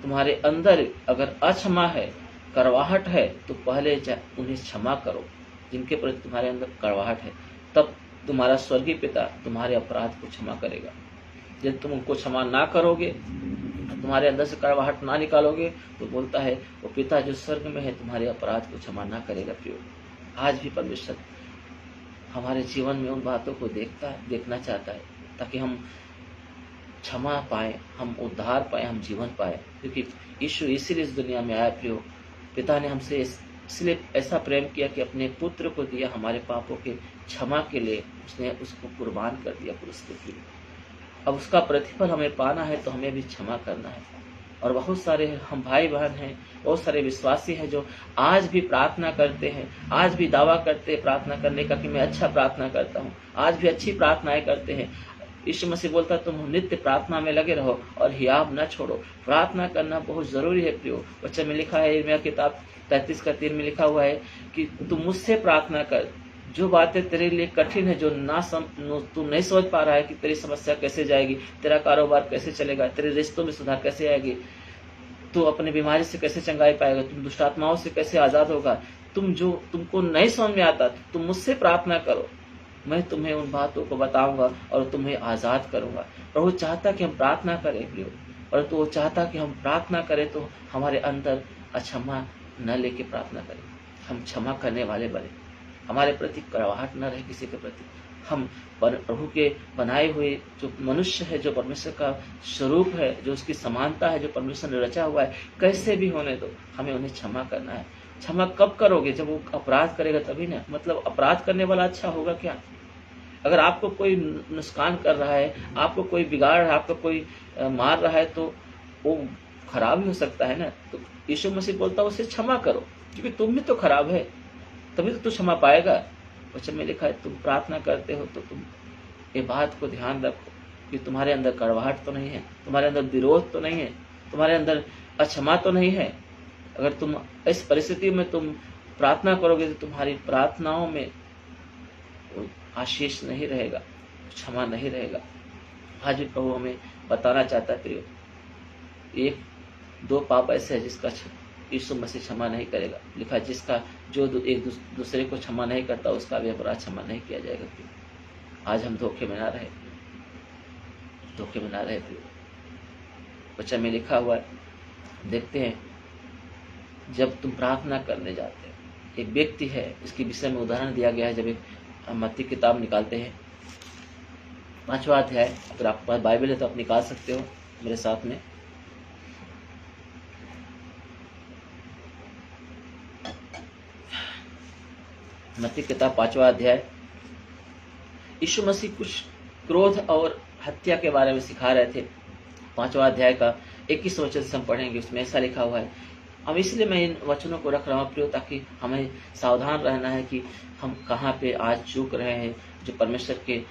तुम्हारे अंदर अगर अक्षमा है कड़वाहट है तो पहले उन्हें क्षमा करो, जिनके प्रति तुम्हारे अंदर कड़वाहट है, तब तुम्हारा स्वर्गीय पिता तुम्हारे अपराध को क्षमा करेगा। यदि तुम उनको क्षमा ना करोगे, तुम्हारे अंदर से कड़वाहट ना निकालोगे, तो बोलता है वो पिता जो स्वर्ग में है तुम्हारे अपराध को क्षमा ना करेगा। प्रियो, आज भी परमेश्वर हमारे जीवन में उन बातों को देखना चाहता है, ताकि हम क्षमा पाए, हम उद्धार पाए, हम जीवन पाए। क्योंकि यीशु इसीलिए इस दुनिया में आया। प्रियो, पिता ने हमसे इसलिए ऐसा प्रेम किया कि अपने पुत्र को दिया हमारे पापों के क्षमा के लिए, उसने उसको कुर्बान कर दिया क्रूस के लिए। अब उसका प्रतिफल हमें पाना है तो हमें भी क्षमा करना है। और बहुत सारे हम भाई बहन हैं, बहुत सारे विश्वासी हैं जो आज भी प्रार्थना करते हैं, आज भी दावा करते हैं प्रार्थना करने का कि मैं अच्छा प्रार्थना करता हूँ, आज भी अच्छी प्रार्थनाएं करते हैं। यीशु मसीह बोलता है तुम नित्य प्रार्थना में लगे रहो और हियाव न छोड़ो। प्रार्थना करना बहुत जरूरी है। प्रियो, वचन में लिखा है, यिर्मयाह किताब 33:3 में लिखा हुआ है कि तू मुझसे प्रार्थना कर, जो बातें तेरे लिए कठिन है, जो तू नहीं समझ पा रहा है कि तेरी समस्या कैसे जाएगी, तेरा कारोबार कैसे चलेगा, तेरे रिश्तों में सुधार कैसे आएगी, तू अपनी बीमारी से कैसे चंगाई पाएगा, तुम दुष्ट आत्माओं से कैसे आजाद होगा, तुमको नहीं समझ में आता, तुम मुझसे प्रार्थना करो, मैं तुम्हें उन बातों को बताऊंगा और तुम्हें आजाद करूंगा। प्रभु चाहता कि हम प्रार्थना करें प्रियो, और तो वो चाहता कि हम प्रार्थना करें तो हमारे अंदर अक्षमा न लेके प्रार्थना करें, हम क्षमा करने वाले बने, हमारे प्रति कड़वाहट न रहे किसी के प्रति। हम प्रभु के बनाए हुए जो मनुष्य है, जो परमेश्वर का स्वरूप है, जो उसकी समानता है, जो परमेश्वर ने रचा हुआ है, कैसे भी होने दो, हमें उन्हें क्षमा करना है। क्षमा कब करोगे? जब वो अपराध करेगा तभी ना। मतलब अपराध करने वाला अच्छा होगा क्या? अगर आपको कोई नुकसान कर रहा है, आपको कोई बिगाड़ रहा है, आपको कोई मार रहा है, तो वो खराब ही हो सकता है ना। तो यीशु मसीह बोलता है उसे क्षमा करो, क्योंकि तुम भी तो खराब है, तभी तो तू क्षमा पाएगा। वचन में लिखा है तुम प्रार्थना करते हो तो तुम ये बात को ध्यान रखो कि तुम्हारे अंदर कड़वाहट तो नहीं है, तुम्हारे अंदर विरोध तो नहीं है, तुम्हारे अंदर अक्षमा तो नहीं है। अगर तुम इस परिस्थिति में तुम प्रार्थना करोगे तो तुम्हारी प्रार्थनाओं में आशीष नहीं रहेगा, क्षमा नहीं रहेगा। आज भी प्रभु हमें बताना चाहता है प्रियो, 1-2 पाप ऐसे है जिसका यीशु मसीह क्षमा नहीं करेगा। लिखा जिसका जो एक दूसरे को क्षमा नहीं करता उसका भी अपराध क्षमा नहीं किया जाएगा। प्रियो, आज हम धोखे में ना रहे प्रियो। वचन में लिखा हुआ है, देखते हैं जब तुम प्रार्थना करने जाते हैं, एक व्यक्ति है, इसके विषय में उदाहरण दिया गया है। जब एक मत्ती किताब निकालते हैं 5वां अध्याय, अगर आपके पास बाइबल है तो आप निकाल सकते हो मेरे साथ में। मत्ती किताब 5वां अध्याय। यीशु मसीह कुछ क्रोध और हत्या के बारे में सिखा रहे थे। 5वां अध्याय का 21 वचन से हम पढ़ेंगे, उसमें ऐसा लिखा हुआ है। अब इसलिए मैं इन वचनों को रख रहा हूँ प्रियो, ताकि हमें सावधान रहना है कि हम कहाँ पे आज चूक रहे हैं, जो परमेश्वर के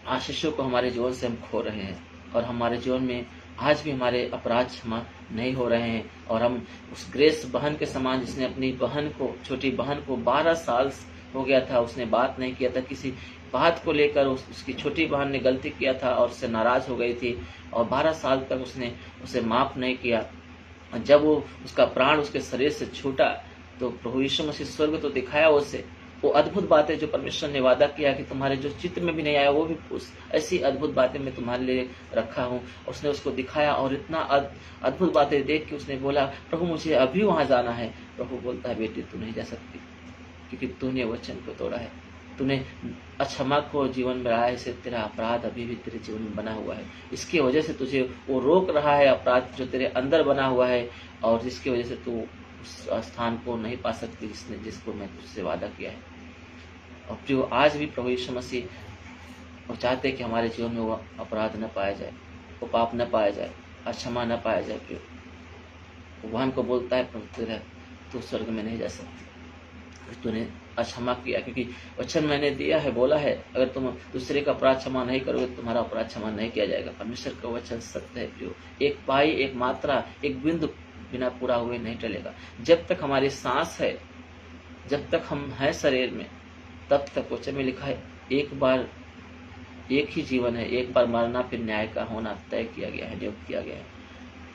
आशीषों को हमारे जीवन से हम खो रहे हैं, और हमारे जीवन में आज भी हमारे अपराध क्षमा नहीं हो रहे हैं। और हम उस ग्रेस बहन के समान, जिसने अपनी बहन को, छोटी बहन को 12 साल हो गया था, उसने बात नहीं किया था, किसी बात को लेकर उसकी छोटी बहन ने गलती किया था और उससे नाराज हो गई थी, और 12 साल तक उसने उसे माफ नहीं किया। जब वो उसका प्राण उसके शरीर से छूटा तो प्रभु यीशु मसीह स्वर्ग तो दिखाया उसे, वो अद्भुत बातें जो परमेश्वर ने वादा किया कि तुम्हारे जो चित्र में भी नहीं आया वो भी ऐसी अद्भुत बातें मैं तुम्हारे लिए रखा हूँ, उसने उसको दिखाया। और इतना अद्भुत बातें देख के उसने बोला प्रभु मुझे अभी वहां जाना है। प्रभु बोलता है बेटी तू नहीं जा सकती, क्योंकि तूने वचन को तोड़ा है, तूने अक्षमा को जीवन में लाया है, इससे तेरा अपराध अभी भी तेरे जीवन में बना हुआ है। इसकी वजह से तुझे वो रोक रहा है, अपराध जो तेरे अंदर बना हुआ है, और जिसकी वजह से तू उस स्थान को नहीं पा सकती जिसको मैं तुझसे वादा किया है। और जो आज भी प्रभु यीशु मसीह वो चाहते हैं कि हमारे जीवन में वो अपराध न पाया जाए, वो पाप न पाया जाए, अक्षमा न पाया जाए। प्रियो, वो हमको बोलता है प्रभु तू स्वर्ग में नहीं जा सकती, तूने अक्षमा किया, क्योंकि वचन मैंने दिया है, बोला है अगर तुम दूसरे का अपराध क्षमा नहीं करोगे तो तुम्हारा अपराध क्षमा नहीं किया जाएगा। परमेश्वर का वचन सत्य है प्रियो, एक पाई, एक मात्रा, एक बिंदु बिना पूरा हुए नहीं टलेगा। जब तक हमारी सांस है, जब तक हम हैं शरीर में, तब तक वचन में लिखा है एक ही जीवन है, एक बार मरना फिर न्याय का होना तय किया गया है, नियुक्त किया गया है।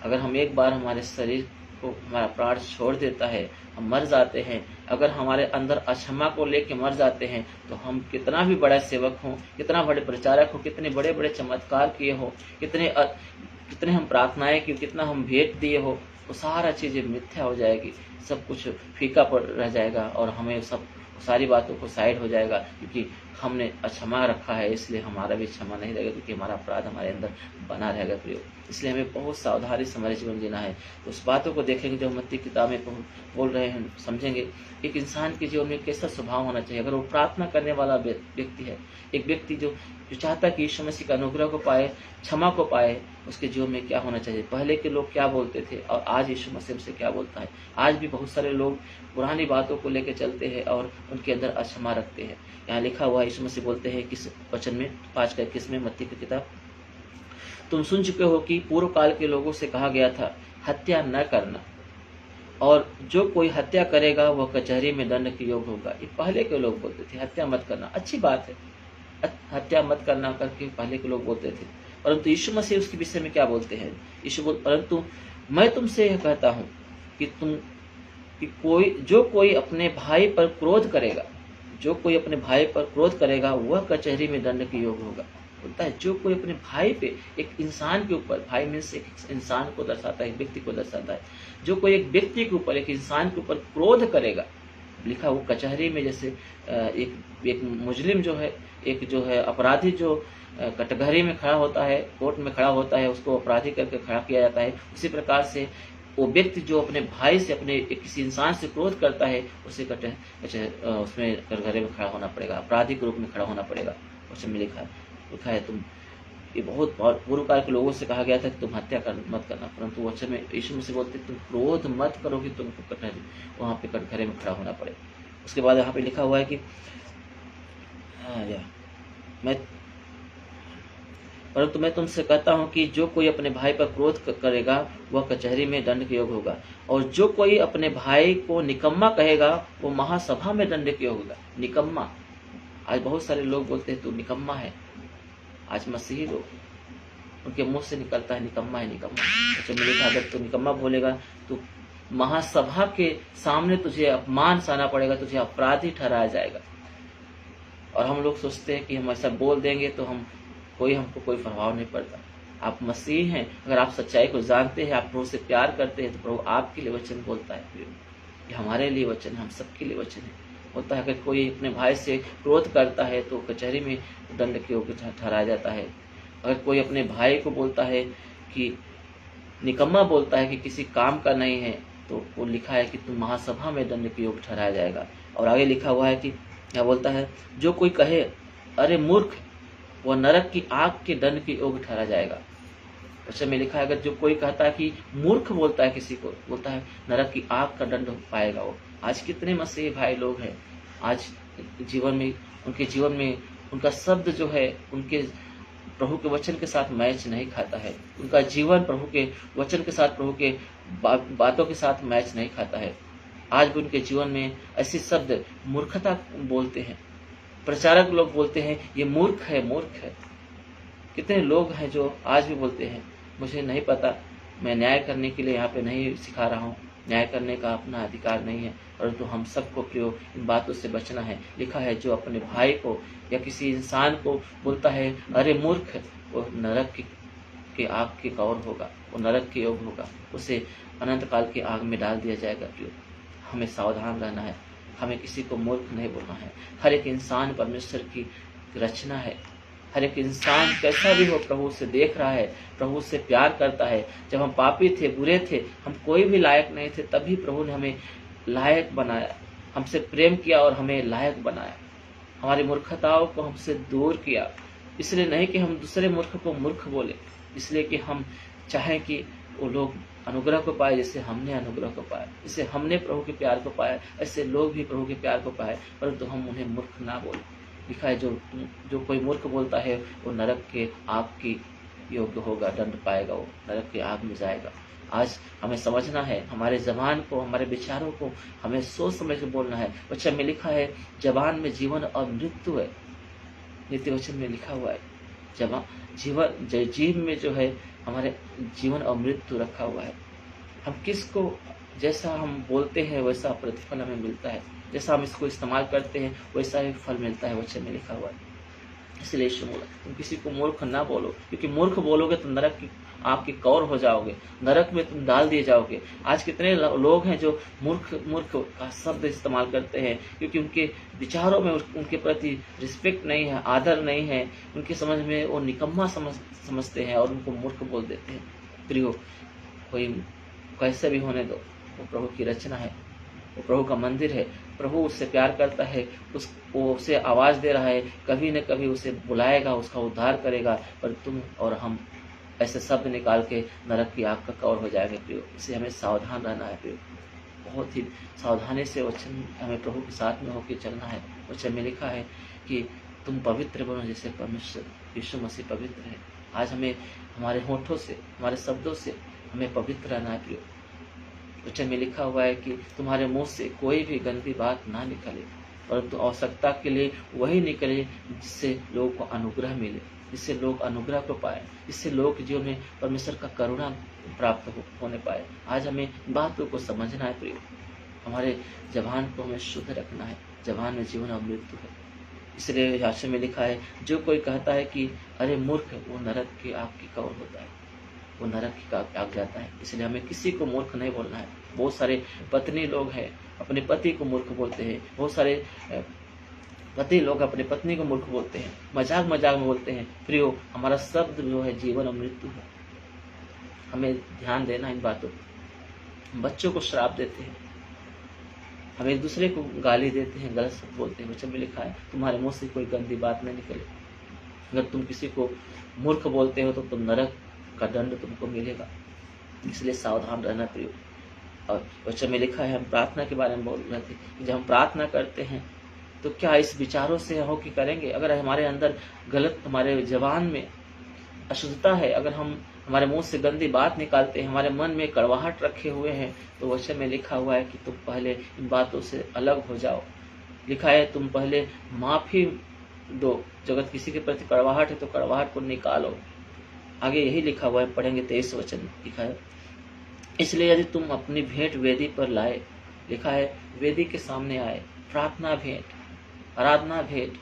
अगर हम एक बार हमारे शरीर को हमारा प्राण छोड़ देता है, हम मर जाते हैं, अगर हमारे अंदर अक्षमा को लेके मर जाते हैं, तो हम कितना भी बड़ा सेवक हो, कितना बड़े प्रचारक हो, कितने बड़े बड़े चमत्कार किए हो, कितने हम प्रार्थनाएं की, कितना हम भेंट दिए हो, वो सारा चीजें मिथ्या हो जाएगी, सब कुछ फीका पड़ रह जाएगा और हमें सब सारी बातों को साइड हो जाएगा, क्योंकि हमने अक्षमा रखा है, इसलिए हमारा भी क्षमा नहीं रहेगा, क्योंकि हमारा अपराध हमारे अंदर बना रहेगा प्रियो। इसलिए हमें बहुत सावधानी से हमारे जीवन जीना है। तो उस बातों को देखेंगे जो मत्ती किताब में बोल रहे हैं, समझेंगे एक इंसान के जीवन में कैसा स्वभाव होना चाहिए। अगर वो प्रार्थना करने वाला व्यक्ति है, एक व्यक्ति जो चाहता है कि यीशु मसीह का अनुग्रह को पाए, क्षमा को पाए, उसके जीवन में क्या होना चाहिए। पहले के लोग क्या बोलते थे और आज यीशु मसीह से क्या बोलता है। आज भी बहुत सारे लोग पुरानी बातों को लेकर चलते हैं और उनके अंदर अक्षमा रखते हैं। यहाँ लिखा हुआ यीशु मसीह बोलते हैं किस वचन में, 5:21 में मत्ती की किताब, तुम सुन चुके हो कि पूर्व काल के लोगों से कहा गया था, हत्या न करना, और जो कोई हत्या करेगा वह कचहरी में दंड के योग्य होगा। ये पहले के लोग बोलते थे, हत्या मत करना, अच्छी बात है, हत्या मत करना करके पहले के लोग बोलते थे। परंतु यीशु मसीह उसके विषय में क्या बोलते हैं। परंतु मैं तुमसे यह कहता हूँ कि जो कोई अपने भाई पर क्रोध करेगा, जो कोई अपने भाई पर क्रोध करेगा वह कचहरी में दंड के योग्य होगा। बोलता है जो कोई अपने भाई पे, एक इंसान के ऊपर, भाई मीन्स एक इंसान को दर्शाता है, एक व्यक्ति को दर्शाता है, जो कोई एक व्यक्ति के ऊपर, एक इंसान के ऊपर क्रोध करेगा, लिखा वो कचहरी में, जैसे एक मुजरिम जो है, एक जो है अपराधी जो कटघरे में खड़ा होता है, कोर्ट में खड़ा होता है, उसको अपराधी करके खड़ा किया जाता है, उसी प्रकार से वो व्यक्ति जो अपने भाई से, अपने किसी इंसान से क्रोध करता है, उसे उसमें कटघरे में खड़ा होना पड़ेगा, अपराधी के रूप में खड़ा होना पड़ेगा। उसमें लिखा है तुम, ये बहुत पूर्व काल के लोगों से कहा गया था कि तुम हत्या मत करना, परंतु वचन में यीशु मसीह बोलते तुम क्रोध मत करो कि तुमको वहां पे कटघरे में खड़ा होना पड़े। उसके बाद यहाँ पे लिखा हुआ है कि परंतु मैं तुमसे कहता हूँ कि जो कोई अपने भाई पर क्रोध करेगा वह कचहरी में दंड के योग्य होगा, और जो कोई अपने भाई को निकम्मा कहेगा वो महासभा में दंड के योग्य होगा। निकम्मा, आज बहुत सारे लोग बोलते हैं तू निकम्मा है, आज मसीही लोग, उनके मुंह से निकलता है निकम्मा है, निकम्मा। अच्छा मैंने कहा अगर तू निकम्मा बोलेगा तो महासभा के सामने तुझे अपमान सहना पड़ेगा, तुझे अपराधी ठहराया जाएगा। और हम लोग सोचते हैं कि हम ऐसा बोल देंगे तो हमको कोई प्रभाव नहीं पड़ता। आप मसीह हैं, अगर आप सच्चाई को जानते हैं, आप प्रभु से प्यार करते हैं, तो प्रभु आपके लिए वचन बोलता है। ये हमारे लिए वचन है, हम सबके लिए वचन है। होता है अगर कोई अपने भाई से क्रोध करता है तो कचहरी में दंड के योग्य ठहराया जाता है। अगर कोई अपने भाई को बोलता है कि निकम्मा बोलता है कि किसी काम का नहीं है, तो वो लिखा है कि तुम महासभा में दंड के योग्य ठहराया जाएगा। और आगे लिखा हुआ है कि क्या बोलता है, जो कोई कहे अरे मूर्ख, वह नरक की आग के दंड के योग्य ठहरा जाएगा। अच्छा में लिखा है अगर जो कोई कहता है कि मूर्ख बोलता है, किसी को बोलता है, नरक की आग का दंड पाएगा वो। आज कितने मसीही भाई लोग हैं, आज जीवन में, उनके जीवन में उनका शब्द जो है उनके प्रभु के वचन के साथ मैच नहीं खाता है, उनका जीवन प्रभु के वचन के साथ, प्रभु के बातों के साथ मैच नहीं खाता है। आज भी उनके जीवन में ऐसे शब्द मूर्खता बोलते हैं, प्रचारक लोग बोलते हैं ये मूर्ख है, मूर्ख है। कितने लोग हैं जो आज भी बोलते हैं मुझे नहीं पता, मैं न्याय करने के लिए यहाँ पे नहीं सिखा रहा हूँ, न्याय करने का अपना अधिकार नहीं है, परंतु हम सबको क्यों इन बातों से बचना है। लिखा है जो अपने भाई को या किसी इंसान को बोलता है अरे मूर्ख, वो नरक के आग के कौर होगा, वो नरक के योग होगा, उसे अनंत काल की आग में डाल दिया जाएगा। क्यों हमें सावधान रहना है, हमें किसी को मूर्ख नहीं बोलना है। हर एक इंसान परमेश्वर की रचना है, हर एक इंसान कैसा भी हो प्रभु से देख रहा है, प्रभु से प्यार करता है। जब हम पापी थे, बुरे थे, हम कोई भी लायक नहीं थे, तभी प्रभु ने हमें लायक बनाया, हमसे प्रेम किया और हमें लायक बनाया, हमारी मूर्खताओं को हमसे दूर किया। इसलिए नहीं कि हम दूसरे मूर्ख को मूर्ख बोले, इसलिए कि हम चाहें कि वो लोग अनुग्रह को पाए जैसे हमने अनुग्रह को पाया, जैसे हमने प्रभु के प्यार को पाया, ऐसे लोग भी प्रभु के प्यार को पाए, परंतु हम उन्हें मूर्ख ना बोले। लिखा है जो कोई मूर्ख बोलता है वो नरक के आग की योग्य होगा, दंड पाएगा, वो नरक की आग में जाएगा। आज हमें समझना है, हमारे जबान को, हमारे विचारों को हमें सोच समझ के बोलना है। वचन में लिखा है जबान में जीवन और मृत्यु है, नित्य वचन में लिखा हुआ है जीव में जो है हमारे जीवन और मृत्यु रखा हुआ है। हम किसको जैसा हम बोलते हैं वैसा प्रतिफल हमें मिलता है, जैसा हम इसको इस्तेमाल करते हैं वैसा ही फल मिलता है, वचन में लिखा हुआ है। इसलिए यीशु बोला तुम किसी को मूर्ख ना बोलो, क्योंकि मूर्ख बोलोगे तो नरक की आपकी कौर हो जाओगे, नरक में तुम डाल दिए जाओगे। आज कितने लोग हैं जो मूर्ख मूर्ख का शब्द इस्तेमाल करते हैं, क्योंकि उनके विचारों में उनके प्रति रिस्पेक्ट नहीं है, आदर नहीं है, उनके समझ में वो निकम्मा समझते हैं और उनको मूर्ख बोल देते हैं। प्रियो, कोई कैसे भी होने दो, वो प्रभु की रचना है, वो प्रभु का मंदिर है, प्रभु उससे प्यार करता है, वो उसे आवाज दे रहा है, कभी न कभी उसे बुलाएगा, उसका उद्धार करेगा। पर तुम और हम ऐसे शब्द निकाल के नरक की आग का कौर हो जाएंगे। प्रियो, इसे हमें सावधान रहना है। प्रियो, बहुत ही सावधानी से वचन हमें प्रभु के साथ में होकर चलना है। वचन में लिखा है कि तुम पवित्र बनो जैसे परमेश्वर यीशु मसीह पवित्र है। आज हमें हमारे होठों से, हमारे शब्दों से हमें पवित्र रहना है। प्रियो, वचन में लिखा हुआ है कि तुम्हारे मुंह से कोई भी गंदी बात ना निकले, परंतु आवश्यकता के लिए वही निकले जिससे लोगों को अनुग्रह मिले, जिससे लोग अनुग्रह को पाए, जिससे लोग के जीवन में परमेश्वर का करुणा प्राप्त होने पाए। आज हमें बातों को समझना है। प्रिय, हमारे जबान को हमें शुद्ध रखना है। जबान में जीवन और मृत्यु है। इसलिए शास्त्र में लिखा है, जो कोई कहता है कि अरे मूर्ख, वो नरक की आग की कौर होता है, वो नरक की आग जाता है। इसलिए हमें किसी को मूर्ख नहीं बोलना है। बहुत सारे पत्नी लोग हैं अपने पति को मूर्ख बोलते हैं, बहुत सारे पति लोग अपने पत्नी को मूर्ख बोलते हैं, मजाक मजाक में बोलते हैं। प्रियो, हमारा शब्द जो है जीवन और मृत्यु है, हमें ध्यान देना इन बातों पर। बच्चों को श्राप देते हैं, हम एक दूसरे को गाली देते हैं, गलत शब्द बोलते हैं। वचन में लिखा है तुम्हारे मुंह से कोई गंदी बात नहीं निकले। अगर तुम किसी को मूर्ख बोलते हो तो तुम नरक का दंड तुमको मिलेगा। इसलिए सावधान रहना प्रियो। और वचन में लिखा है, हम प्रार्थना के बारे में बोल रहे थे कि जब हम प्रार्थना करते हैं तो क्या इस विचारों से हो कि करेंगे। अगर हमारे अंदर गलत, हमारे जबान में अशुद्धता है, अगर हम हमारे मुंह से गंदी बात निकालते हैं, हमारे मन में कड़वाहट रखे हुए हैं, तो वचन में लिखा हुआ है कि तुम पहले इन बातों से अलग हो जाओ। लिखा है तुम पहले माफी दो। जगत किसी के प्रति कड़वाहट है तो कड़वाहट को निकालो। आगे यही लिखा हुआ है, पढ़ेंगे 23 वचन लिखा है, इसलिए यदि तुम अपनी भेंट वेदी पर लाए, लिखा है वेदी के सामने आए, प्रार्थना भेंट, आराधना भेंट,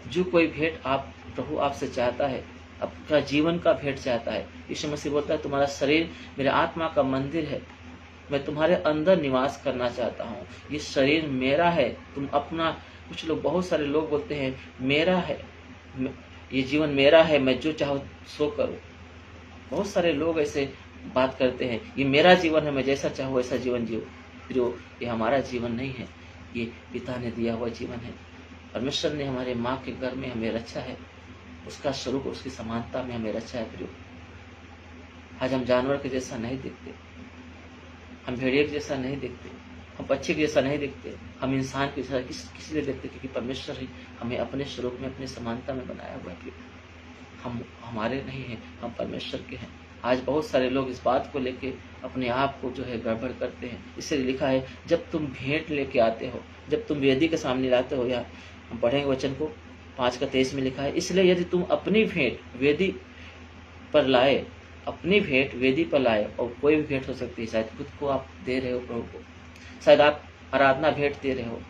जो कोई भेंट आप प्रभु आपसे चाहता है, आपका जीवन का भेंट चाहता है। यीशु मसीह बोलता है तुम्हारा शरीर मेरे आत्मा का मंदिर है, मैं तुम्हारे अंदर निवास करना चाहता हूँ, ये शरीर मेरा है, तुम अपना। कुछ लोग, बहुत सारे लोग बोलते हैं मेरा है, ये जीवन मेरा है, मैं जो चाहूँ सो करूँ। बहुत सारे लोग ऐसे बात करते हैं, ये मेरा जीवन है, मैं जैसा चाहूँ वैसा जीवन जियो। जो ये हमारा जीवन नहीं है, ये पिता ने दिया हुआ जीवन है। परमेश्वर ने हमारे माँ के घर में हमें रचा है, उसका स्वरूप, उसकी समानता में हमें रचा है। प्रियो, आज हम जानवर के जैसा नहीं दिखते, हम भेड़िए के जैसा नहीं दिखते, हम पक्षी के जैसा नहीं दिखते, हम इंसान के जैसा किसी लिए दिखते, क्योंकि परमेश्वर ही हमें अपने स्वरूप में, अपनी समानता में बनाया हुआ है। हम हमारे नहीं हैं, हम परमेश्वर के हैं। आज बहुत सारे लोग इस बात को लेके अपने आप को जो है गड़बड़ करते हैं। इसलिए लिखा है जब तुम भेंट लेके आते हो, जब तुम वेदी के सामने लाते हो, या हम पढ़ेंगे वचन को 5:23 में लिखा है, इसलिए यदि तुम अपनी भेंट वेदी पर लाए, अपनी भेंट वेदी पर लाए, और कोई भी भेंट हो सकती है, शायद खुद को आप दे रहे हो प्रभु को, शायद आप आराधना भेंट दे रहे हो,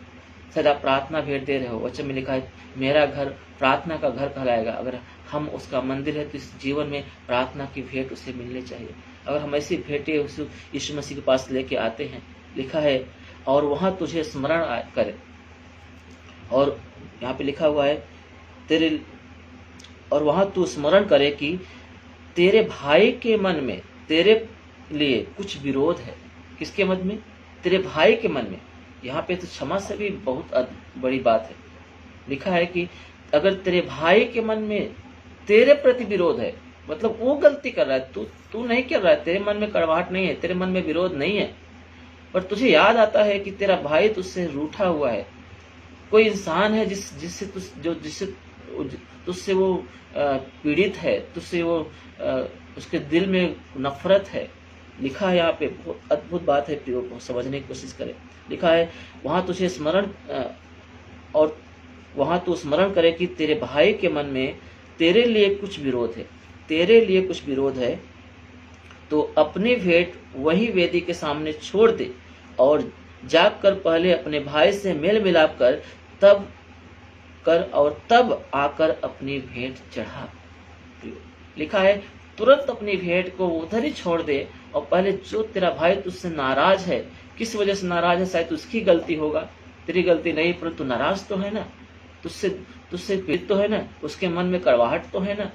शायद आप प्रार्थना भेंट दे रहे हो। वचन में लिखा है मेरा घर प्रार्थना का घर कहलाएगा। अगर हम उसका मंदिर है तो इस जीवन में प्रार्थना की भेंट उसे मिलनी चाहिए। अगर हम ऐसी भेंटें उस यीशु मसीह के पास लेके आते हैं, लिखा है और वहां तुझे स्मरण करे, और यहाँ पे लिखा हुआ है तेरे, और वहां तू स्मरण करे कि तेरे भाई के मन में तेरे लिए कुछ विरोध है। किसके मन में? तेरे भाई के मन में। यहाँ पे तो क्षमा से भी बहुत बड़ी बात है। लिखा है कि अगर तेरे भाई के मन में तेरे प्रति विरोध है, मतलब वो गलती कर रहा है, तू नहीं कर रहा है, तेरे मन में कड़वाहट नहीं है, तेरे मन में विरोध नहीं है, पर तुझे याद आता है कि तेरा भाई तुझसे रूठा हुआ है, कोई इंसान है जिससे तुझसे वो पीड़ित है, तुझसे वो उसके दिल में नफरत है। लिखा है यहाँ पे, बहुत अद्भुत बात है, प्रियो को समझने की कोशिश करें। लिखा है वहां तुझे स्मरण, और वहां तू स्मरण करे कि तेरे भाई के मन में तेरे लिए कुछ विरोध है, तेरे लिए कुछ विरोध है, तो अपनी भेंट वही वेदी के सामने छोड़ दे और जाकर पहले अपने भाई से मेल मिलाप कर तब आकर अपनी भेंट चढ़ा। लिखा है तुरंत अपनी भेंट को उधर ही छोड़ दे और पहले जो तेरा भाई तुझसे नाराज है, किस वजह से नाराज है, शायद उसकी गलती होगा, तेरी गलती नहीं, परंतु नाराज तो है ना, तुझसे पीड़ित तो है ना, उसके मन में कड़वाहट तो है ना।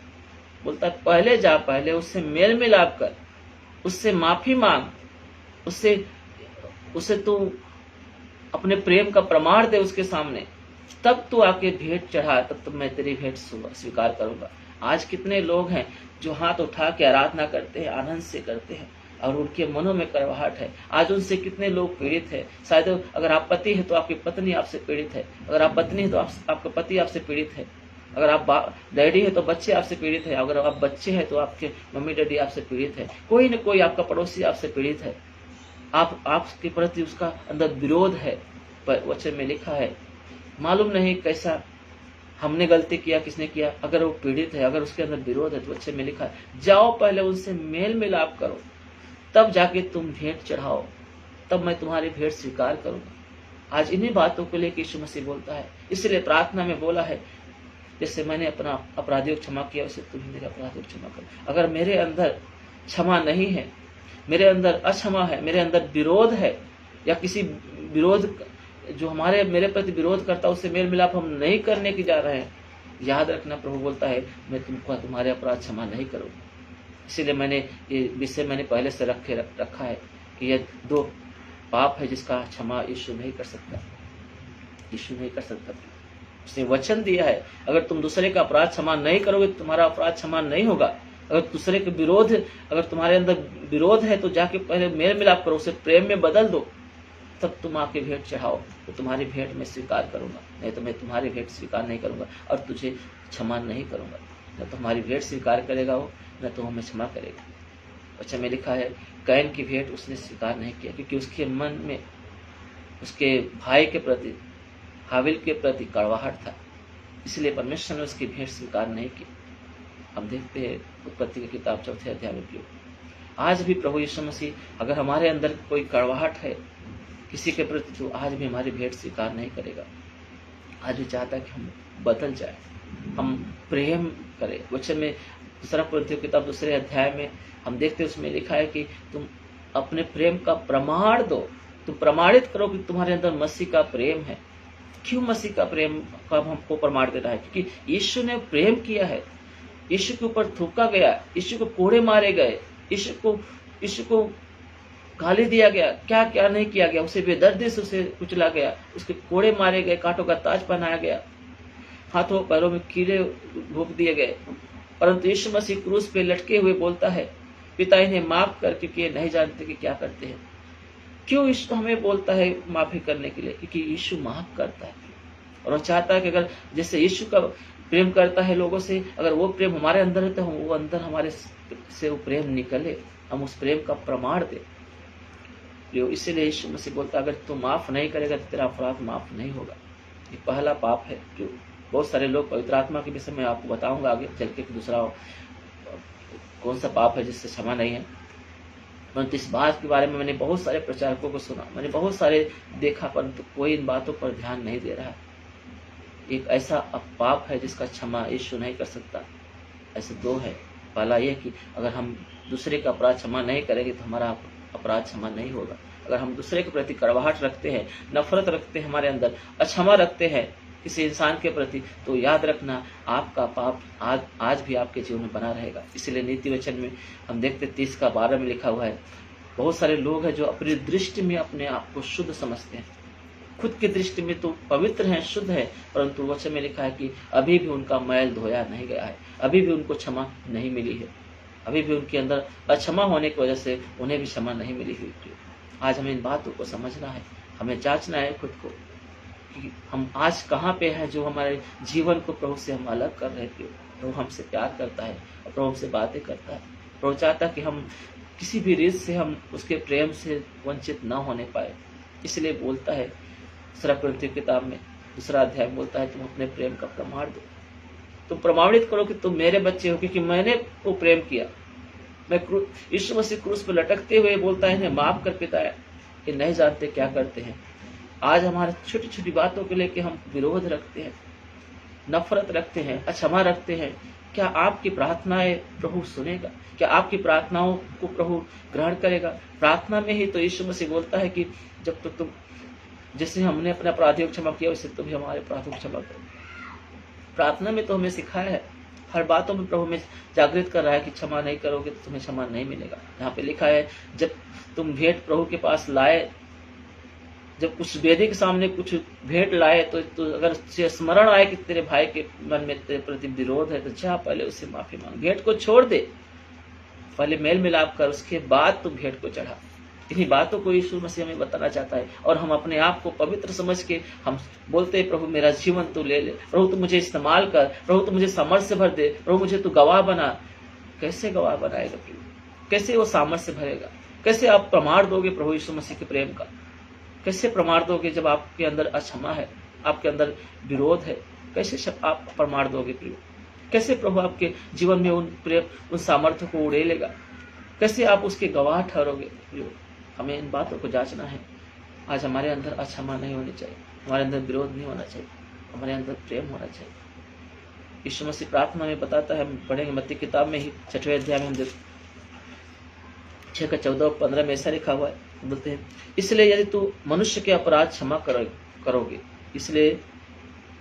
बोलता है पहले जा, पहले उससे मेल मिलाप कर, उससे माफी मांग, उससे तू अपने प्रेम का प्रमाण दे उसके सामने, तब तू आके भेंट चढ़ा, तब तो मैं तेरी भेंट स्वीकार करूंगा। आज कितने लोग हैं जो हाथ उठा के आराधना करते हैं, आनंद से करते हैं और उनके मनों में कड़वाहट है। आज उनसे कितने लोग पीड़ित है। शायद अगर आप पति है तो आपकी पत्नी आपसे पीड़ित है, अगर आप पत्नी है तो आपका पति आपसे पीड़ित है, अगर आप डैडी है तो बच्चे आपसे पीड़ित है, अगर आप बच्चे हैं तो आपके मम्मी डैडी आपसे पीड़ित है, कोई न कोई आपका पड़ोसी आपसे पीड़ित है। आपके प्रति उसका अंदर विरोध है। पर वचन में लिखा है, मालूम नहीं कैसा हमने गलती किया, किसने किया, अगर वो पीड़ित है, अगर उसके अंदर विरोध है, तो वचन में लिखा है जाओ पहले उनसे मेल मिलाप करो, तब जाके तुम भेंट चढ़ाओ, तब मैं तुम्हारी भेंट स्वीकार करूंगा। आज इन्हीं बातों को लेकर यीशु मसीह बोलता है। इसलिए प्रार्थना में बोला है, जैसे मैंने अपना अपराधियों को क्षमा किया वैसे तुम मेरे अपराधियों को क्षमा करो। अगर मेरे अंदर क्षमा नहीं है, मेरे अंदर अक्षमा है, मेरे अंदर विरोध है, या किसी विरोध जो मेरे प्रति विरोध करता है उससे मेल मिलाप हम नहीं करने की जा रहे हैं, याद रखना प्रभु बोलता है मैं तुमको तुम्हारे अपराध क्षमा नहीं करूंगा। इसीलिए मैंने ये विषय पहले से रखा है कि ये 2 पाप है जिसका क्षमा यीशु नहीं कर सकता, यीशु नहीं कर सकता। उसने वचन दिया है अगर तुम दूसरे का अपराध क्षमा नहीं करोगे तो तुम्हारा अपराध क्षमा नहीं होगा। अगर दूसरे के विरोध, अगर तुम्हारे अंदर विरोध है तो जाके पहले मेल मिलाप करो, उसे प्रेम में बदल दो, तब तुम आके भेंट चढ़ाओ, तो तुम्हारी भेंट में स्वीकार करूंगा, नहीं तो मैं तुम्हारी भेंट स्वीकार नहीं करूंगा और तुझे क्षमा नहीं करूंगा। न तुम्हारी भेंट स्वीकार करेगा वो, न तो हमें क्षमा करेगा। अच्छा में लिखा है कैन की भेंट उसने स्वीकार नहीं किया क्योंकि उसके मन में उसके भाई के प्रति, हाबिल के प्रति कड़वाहट था, इसलिए परमेश्वर ने उसकी भेंट स्वीकार नहीं की। हम देखते हैं उत्पत्ति की किताब 4 अध्याय में क्यों। आज भी प्रभु यीशु मसीह अगर हमारे अंदर कोई कड़वाहट है किसी के प्रति, तो आज भी हमारी भेंट स्वीकार नहीं करेगा। आज भी चाहता है कि हम बदल जाए, हम प्रेम करें। वचन में 2 कुरिन्थियों की किताब 2 अध्याय में हम देखते हैं, उसमें लिखा है कि तुम अपने प्रेम का प्रमाण दो, तुम प्रमाणित करो कि तुम्हारे अंदर मसीह का प्रेम है। क्यों मसीह का प्रेम का हमको प्रमाण देना है? क्योंकि यीशु ने प्रेम किया है, यीशु के ऊपर थूका गया, यीशु को कोड़े मारे गए, यीशु को गाली दिया गया, क्या क्या नहीं किया गया, उसे बेदर्दी से उसे कुचला गया, उसके कोड़े मारे गए, कांटों का ताज पहनाया गया, हाथों पैरों में कीड़े भोंक दिए गए। परंतु यीशु मसीह क्रूस पे लटके हुए बोलता है पिता इन्हें माफ कर क्योंकि ये नहीं जानते कि क्या करते हैं। क्यों यीशु हमें बोलता है माफी करने के लिए? क्योंकि यीशु माफ करता है और वो चाहता है कि अगर जैसे यीशु का प्रेम करता है लोगों से, अगर वो प्रेम हमारे अंदर है तो वो अंदर हमारे से वो प्रेम निकले, हम उस प्रेम का प्रमाण दें। इसीलिए यीशु मसीह बोलता है अगर तू माफ नहीं करेगा तो तेरा अपराध माफ नहीं होगा। ये पहला पाप है जो बहुत सारे लोग, पवित्र आत्मा के विषय में आपको बताऊंगा आगे चल के दूसरा कौन सा पाप है जिससे क्षमा नहीं है। परंतु इस बात के बारे में मैंने बहुत सारे प्रचारकों को सुना, मैंने बहुत सारे देखा, परंतु कोई इन बातों पर ध्यान नहीं दे रहा है। एक ऐसा पाप है जिसका क्षमा यीशु नहीं कर सकता। ऐसे 2 है। पहला यह कि अगर हम दूसरे का अपराध क्षमा नहीं करेंगे तो हमारा अपराध क्षमा नहीं होगा। अगर हम दूसरे के प्रति कड़वाहट रखते हैं, नफरत रखते हैं, हमारे अंदर अक्षमा रखते हैं किसी इंसान के प्रति, तो याद रखना आपका पाप आज भी आपके जीवन में बना रहेगा। इसलिए नीति वचन में हम देखते 30:12 में लिखा हुआ है, बहुत सारे लोग हैं जो अपनी दृष्टि में अपने आप को शुद्ध समझते हैं, खुद की दृष्टि में तो पवित्र हैं, शुद्ध है, परंतु वचन में लिखा है कि अभी भी उनका मैल धोया नहीं गया है, अभी भी उनको क्षमा नहीं मिली है, अभी भी उनके अंदर अक्षमा होने की वजह से उन्हें भी क्षमा नहीं मिली हुई। आज हमें इन बातों को समझना है, हमें जांचना है खुद को कि हम आज कहाँ पे हैं जो हमारे जीवन को प्रभु से हम अलग कर रहे थे। प्रभु हमसे प्यार करता है और प्रभु हमसे बातें करता है। प्रभु चाहता कि हम किसी भी रीत से हम उसके प्रेम से वंचित न होने पाए। इसलिए बोलता है 2 कुरिन्थियों की किताब में 2 अध्याय में बोलता है तुम अपने प्रेम का प्रमाण दो, तुम प्रमाणित करो कि तुम मेरे बच्चे हो क्योंकि मैंने वो प्रेम किया। यीशु मसीह क्रूस पर लटकते हुए बोलता है, इन्हें माफ कर पिता, ये नहीं जानते क्या करते हैं। आज हमारे छोटी छोटी बातों को लेकर हम विरोध रखते हैं, नफरत रखते हैं, अक्षमा रखते हैं। क्या आपकी प्रार्थनाएं प्रभु सुनेगा? क्या आपकी प्रार्थनाओं को प्रभु ग्रहण करेगा? प्रार्थना में ही तो यीशु मसीह बोलता है कि जब तक तुम, जैसे हमने अपने अपराधियों को क्षमा किया वैसे तुम भी हमारे अपराधों को क्षमा करो। प्रार्थना में तो हमें सिखाया है, हर बातों में प्रभु में जागृत कर रहा है कि क्षमा नहीं करोगे तो तुम्हें क्षमा नहीं मिलेगा। यहाँ पे लिखा है, जब तुम भेंट प्रभु के पास लाए, जब कुछ वेदी के सामने कुछ भेंट लाए तो अगर स्मरण आए कि तेरे भाई के मन में तेरे प्रति विरोध है तो जा पहले उससे माफी मांग, भेंट को छोड़ दे, पहले मेल मिलाप कर, उसके बाद तू भेंट को चढ़ा। इन्हीं बातों को यीशु मसीह हमें बताना चाहता है। और हम अपने आप को पवित्र समझ के हम बोलते हैं, प्रभु मेरा जीवन तू ले ले, प्रभु तू मुझे इस्तेमाल कर, प्रभु तू मुझे सामर्थ्य भर दे, प्रभु मुझे तू गवाह बना। कैसे गवाह बनाएगा प्रभु? कैसे वो सामर्थ्य भरेगा? कैसे आप प्रमाण दोगे प्रभु यीशु मसीह के प्रेम का? कैसे प्रमाण दोगे जब आपके अंदर अक्षमा है, आपके अंदर विरोध है? कैसे आप प्रमाण दोगे प्रभु? कैसे प्रभु आपके जीवन में उन प्रेम, उन सामर्थ्य को उड़ेलेगा? कैसे आप उसके गवाह ठहरोगे प्रभु? हमें इन बातों को जांचना है। आज हमारे अंदर अक्षमा नहीं होनी चाहिए, हमारे अंदर विरोध नहीं होना चाहिए, हमारे अंदर प्रेम होना चाहिए। यीशु मसीह प्रार्थना में बताता है, हम पढ़ेंगे मत्ती किताब में ही 6वें अध्याय में, हम 6 का 14-15 में ऐसा लिखा हुआ है, बोलते हैं, इसलिए यदि तू मनुष्य के अपराध क्षमा करोगे, इसलिए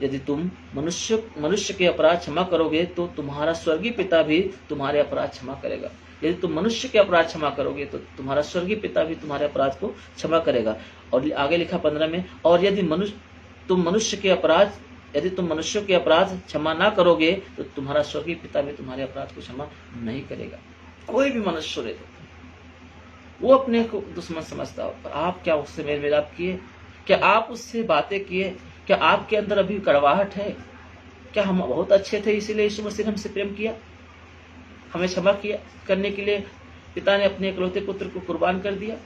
यदि तुम मनुष्य के अपराध क्षमा करोगे तो तुम्हारा स्वर्गीय पिता भी तुम्हारे अपराध क्षमा करेगा। यदि तुम मनुष्य के अपराध क्षमा करोगे तो तुम्हारा स्वर्गीय पिता भी तुम्हारे अपराध को क्षमा करेगा। और आगे लिखा 15 में, और यदि तुम मनुष्य के अपराध क्षमा ना करोगे तो तुम्हारा स्वर्गीय पिता भी तुम्हारे अपराध को क्षमा नहीं करेगा। कोई भी मनुष्य रहे वो अपने को दुश्मन समझता हो, पर आप क्या उससे मेल मिलाप किए? क्या आप उससे बातें किए? क्या आपके अंदर अभी कड़वाहट है? क्या हम बहुत अच्छे थे इसीलिए यीशु मसीह ने हमसे प्रेम किया, हमें क्षमा किया करने के लिए पिता ने अपने इकलौते पुत्र को कुर्बान कर दिया?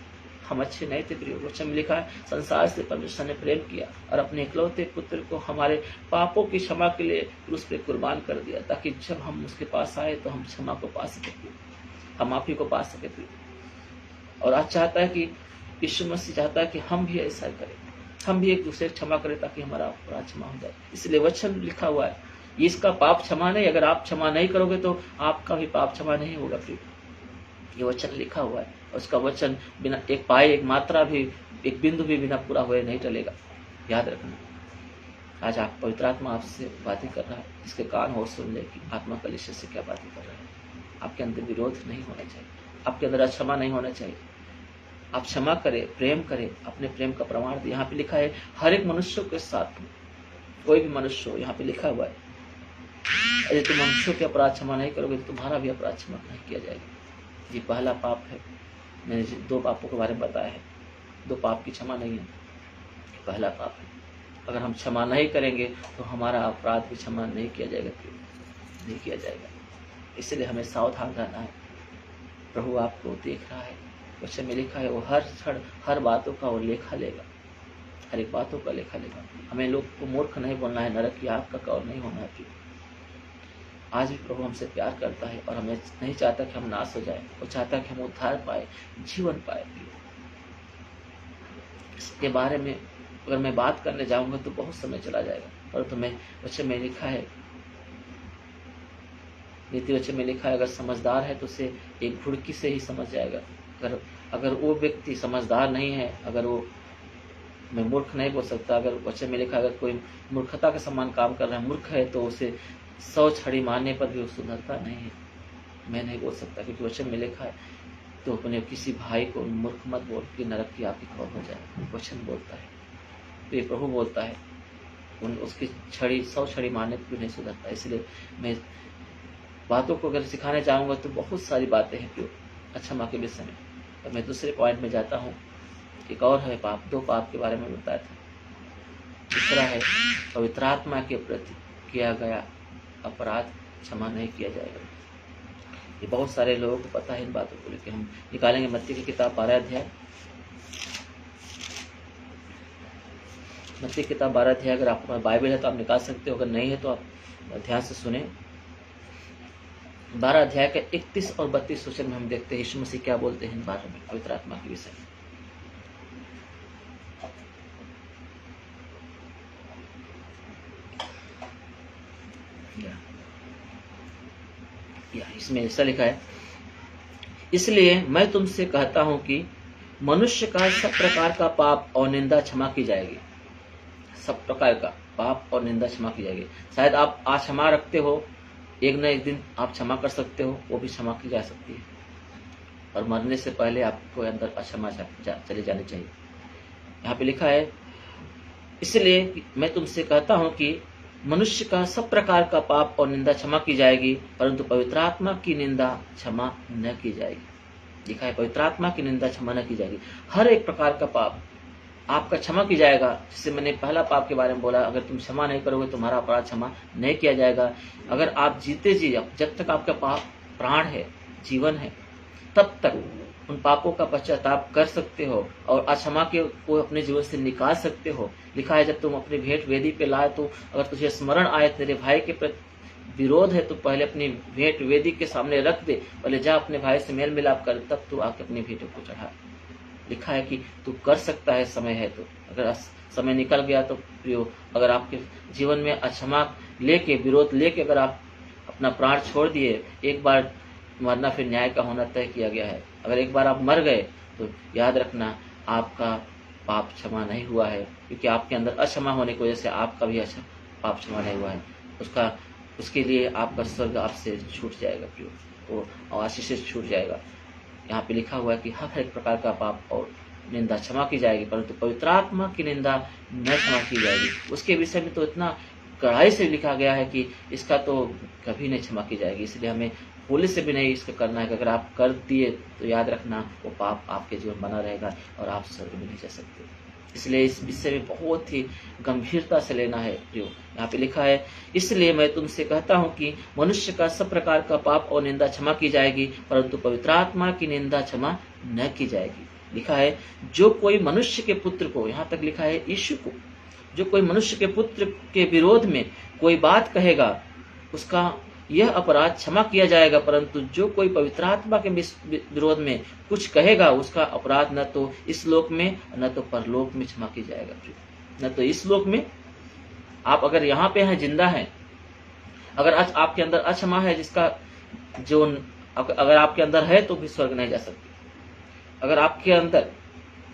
हम अच्छे नहीं थे प्रिय। वचन में लिखा है, संसार से परमेश्वर ने प्रेम किया और अपने इकलौते पुत्र को हमारे पापों की क्षमा के लिए क्रूस पे कुर्बान कर दिया, ताकि जब हम उसके पास आए तो हम क्षमा को पा सके, हम माफी को पा सके। और आज चाहता है कि यीशु मसीह चाहता है कि हम भी ऐसा करें, हम भी एक दूसरे को क्षमा करें ताकि हमारा अपराध क्षमा हो जाए। इसलिए वचन लिखा हुआ है, इसका पाप क्षमा नहीं, अगर आप क्षमा नहीं करोगे तो आपका भी पाप क्षमा नहीं होगा। फिर ये वचन लिखा हुआ है, और उसका वचन बिना एक पाए, एक मात्रा भी, एक बिंदु भी बिना पूरा हुए नहीं टलेगा। याद रखना। आज आप पवित्र आत्मा आपसे बातें कर रहा है, इसके कान हो सुन ले कि आत्मा कलीसिया से क्या बातें कर रहा है। आपके अंदर विरोध नहीं होना चाहिए, आपके अंदर अक्षमा नहीं होना चाहिए। आप क्षमा करें, प्रेम करें, अपने प्रेम का प्रमाण दें। यहाँ पे लिखा है, हर एक मनुष्य के साथ, कोई भी मनुष्य हो, यहाँ पे लिखा हुआ है, यदि तुम मनुष्यों के अपराध क्षमा नहीं करोगे तो तुम्हारा भी अपराध क्षमा नहीं किया जाएगा। ये पहला पाप है। मैंने 2 पापों के बारे में बताया है, 2 पाप की क्षमा नहीं है, पहला पाप है। अगर हम क्षमा नहीं करेंगे तो हमारा अपराध भी क्षमा नहीं किया जाएगा, नहीं किया जाएगा। इसलिए हमें सावधान रहना है। प्रभु आपको देख रहा है, वचन में लिखा है, वो हर क्षण हर बातों का वो लेखा लेगा, हर एक बातों का लेखा लेगा। हमें लोग को मूर्ख नहीं बोलना है, नरक की आग का कौर नहीं होना है। आज भी प्रभु हमसे प्यार करता है और हमें नहीं चाहता कि हम नाश हो जाए, वो चाहता है कि हम उद्धार पाए, जीवन पाए। इसके बारे में अगर मैं बात करने जाऊंगा तो बहुत समय चला जाएगा, परंतु मैं वचन में लिखा है, नीति वचन में लिखा है, अगर समझदार है तो उसे एक घुड़की से ही समझ जाएगा। अगर वो व्यक्ति समझदार नहीं है, अगर वो, मैं मूर्ख नहीं बोल सकता, अगर वचन में लिखा, अगर कोई मूर्खता के समान काम कर रहा है, मूर्ख है, तो उसे 100 छड़ी मारने पर भी वो सुधरता नहीं है। मैं नहीं बोल सकता, क्योंकि वचन में लिखा है, तो अपने किसी भाई को मूर्ख मत बोल कि नरक की आग की कौर हो जाए। वचन बोलता है, तो ये प्रभु बोलता है, उसकी 100 छड़ी मारने पर भी नहीं सुधरता। इसलिए मैं बातों को अगर सिखाने जाऊंगा तो बहुत सारी बातें हैं क्षमा के विषय में। तो मैं दूसरे पॉइंट में जाता हूँ। एक और है पाप, 2 पाप के बारे में बताया था। तीसरा है, पवित्र आत्मा के प्रति किया गया अपराध क्षमा नहीं किया जाएगा। ये बहुत सारे लोगों को पता है इन बातों को लेकर। हम निकालेंगे मत्ती की किताब 12 अध्याय, मत्ती की किताब 12 अध्याय। अगर आपके पास बाइबल है तो आप निकाल सकते हो, अगर नहीं है तो आप ध्यान से सुने। 12 अध्याय के 31 और 32 वचन में हम देखते हैं यीशु मसीह क्या बोलते हैं 12 में पवित्र आत्मा के विषय में। इसमें ऐसा लिखा है, इसलिए मैं तुमसे कहता हूं कि मनुष्य का सब प्रकार का पाप और निंदा क्षमा की जाएगी। सब प्रकार का पाप और निंदा क्षमा की जाएगी। शायद आप आज क्षमा रखते हो, एक न एक दिन आप क्षमा कर सकते हो, वो भी क्षमा की जा सकती है। और मरने से पहले आपको अंदर अक्षमा चली जानी चाहिए। यहाँ पे लिखा है, इसलिए मैं तुमसे कहता हूं कि मनुष्य का सब प्रकार का पाप और निंदा क्षमा की जाएगी, परंतु पवित्र आत्मा की निंदा क्षमा न की जाएगी। लिखा है पवित्र आत्मा की निंदा क्षमा न की जाएगी। हर एक प्रकार का पाप आपका क्षमा की जाएगा। जिससे मैंने पहला पाप के बारे में बोला, अगर तुम क्षमा नहीं करोगे तुम्हारा अपराध क्षमा नहीं किया जाएगा। अगर आप जीते जी जब तक आपका पाप प्राण है, जीवन है, तब तक उन पापों का पश्चाताप कर सकते हो और अक्षमा के को अपने जीवन से निकाल सकते हो। लिखा है जब तुम अपनी भेंट वेदी पे लाए तो अगर तुझे स्मरण आए तेरे भाई के प्रति विरोध है तो पहले अपनी भेंट वेदी के सामने रख दे, पहले जा अपने भाई से मेल मिलाप कर, तब तू आके अपनी भेंटों को चढ़ा। लिखा है कि तू कर सकता है, समय है तो। अगर समय निकल गया तो प्रियो, अगर आपके जीवन में अक्षमा लेके, विरोध लेके अगर आप अपना प्राण छोड़ दिए, एक बार मरना फिर न्याय का होना तय किया गया है। अगर एक बार आप मर गए तो याद रखना आपका पाप क्षमा नहीं हुआ है, क्योंकि आपके अंदर अक्षमा होने की वजह से आपका भी पाप क्षमा नहीं हुआ है। उसके लिए आपका स्वर्ग आपसे छूट जाएगा प्रियो, और आशीष से छूट जाएगा। यहाँ पे लिखा हुआ है कि हर एक प्रकार का पाप और निंदा क्षमा की जाएगी, परंतु पवित्र आत्मा की निंदा न क्षमा की जाएगी। उसके विषय में तो इतना कड़ाई से लिखा गया है कि इसका तो कभी नहीं क्षमा की जाएगी। इसलिए हमें भूल से भी नहीं इसका करना है कि अगर आप कर दिए तो याद रखना वो पाप आपके जीवन बना रहेगा और आप स्वर्ग में नहीं जा सकते। इसलिए इस विषय में बहुत ही गंभीरता से लेना है प्रियो। यहाँ पे लिखा है, इसलिए मैं तुमसे कहता हूँ कि मनुष्य का सब प्रकार का पाप और निंदा क्षमा की जाएगी, परंतु पवित्र आत्मा की निंदा क्षमा न की जाएगी। लिखा है जो कोई मनुष्य के पुत्र को, यहाँ तक लिखा है यीशु को, जो कोई मनुष्य के पुत्र के विरोध में कोई बात कहेगा उसका यह अपराध क्षमा किया जाएगा, परंतु जो कोई पवित्र आत्मा के विरोध में कुछ कहेगा उसका अपराध न तो इस लोक में न तो परलोक में क्षमा किया जाएगा। न तो इस लोक में, आप अगर यहाँ पे हैं, जिंदा हैं, अगर आज आपके अंदर अक्षमा है, जिसका जो अगर आपके अंदर है तो भी स्वर्ग नहीं जा सकते। अगर आपके अंदर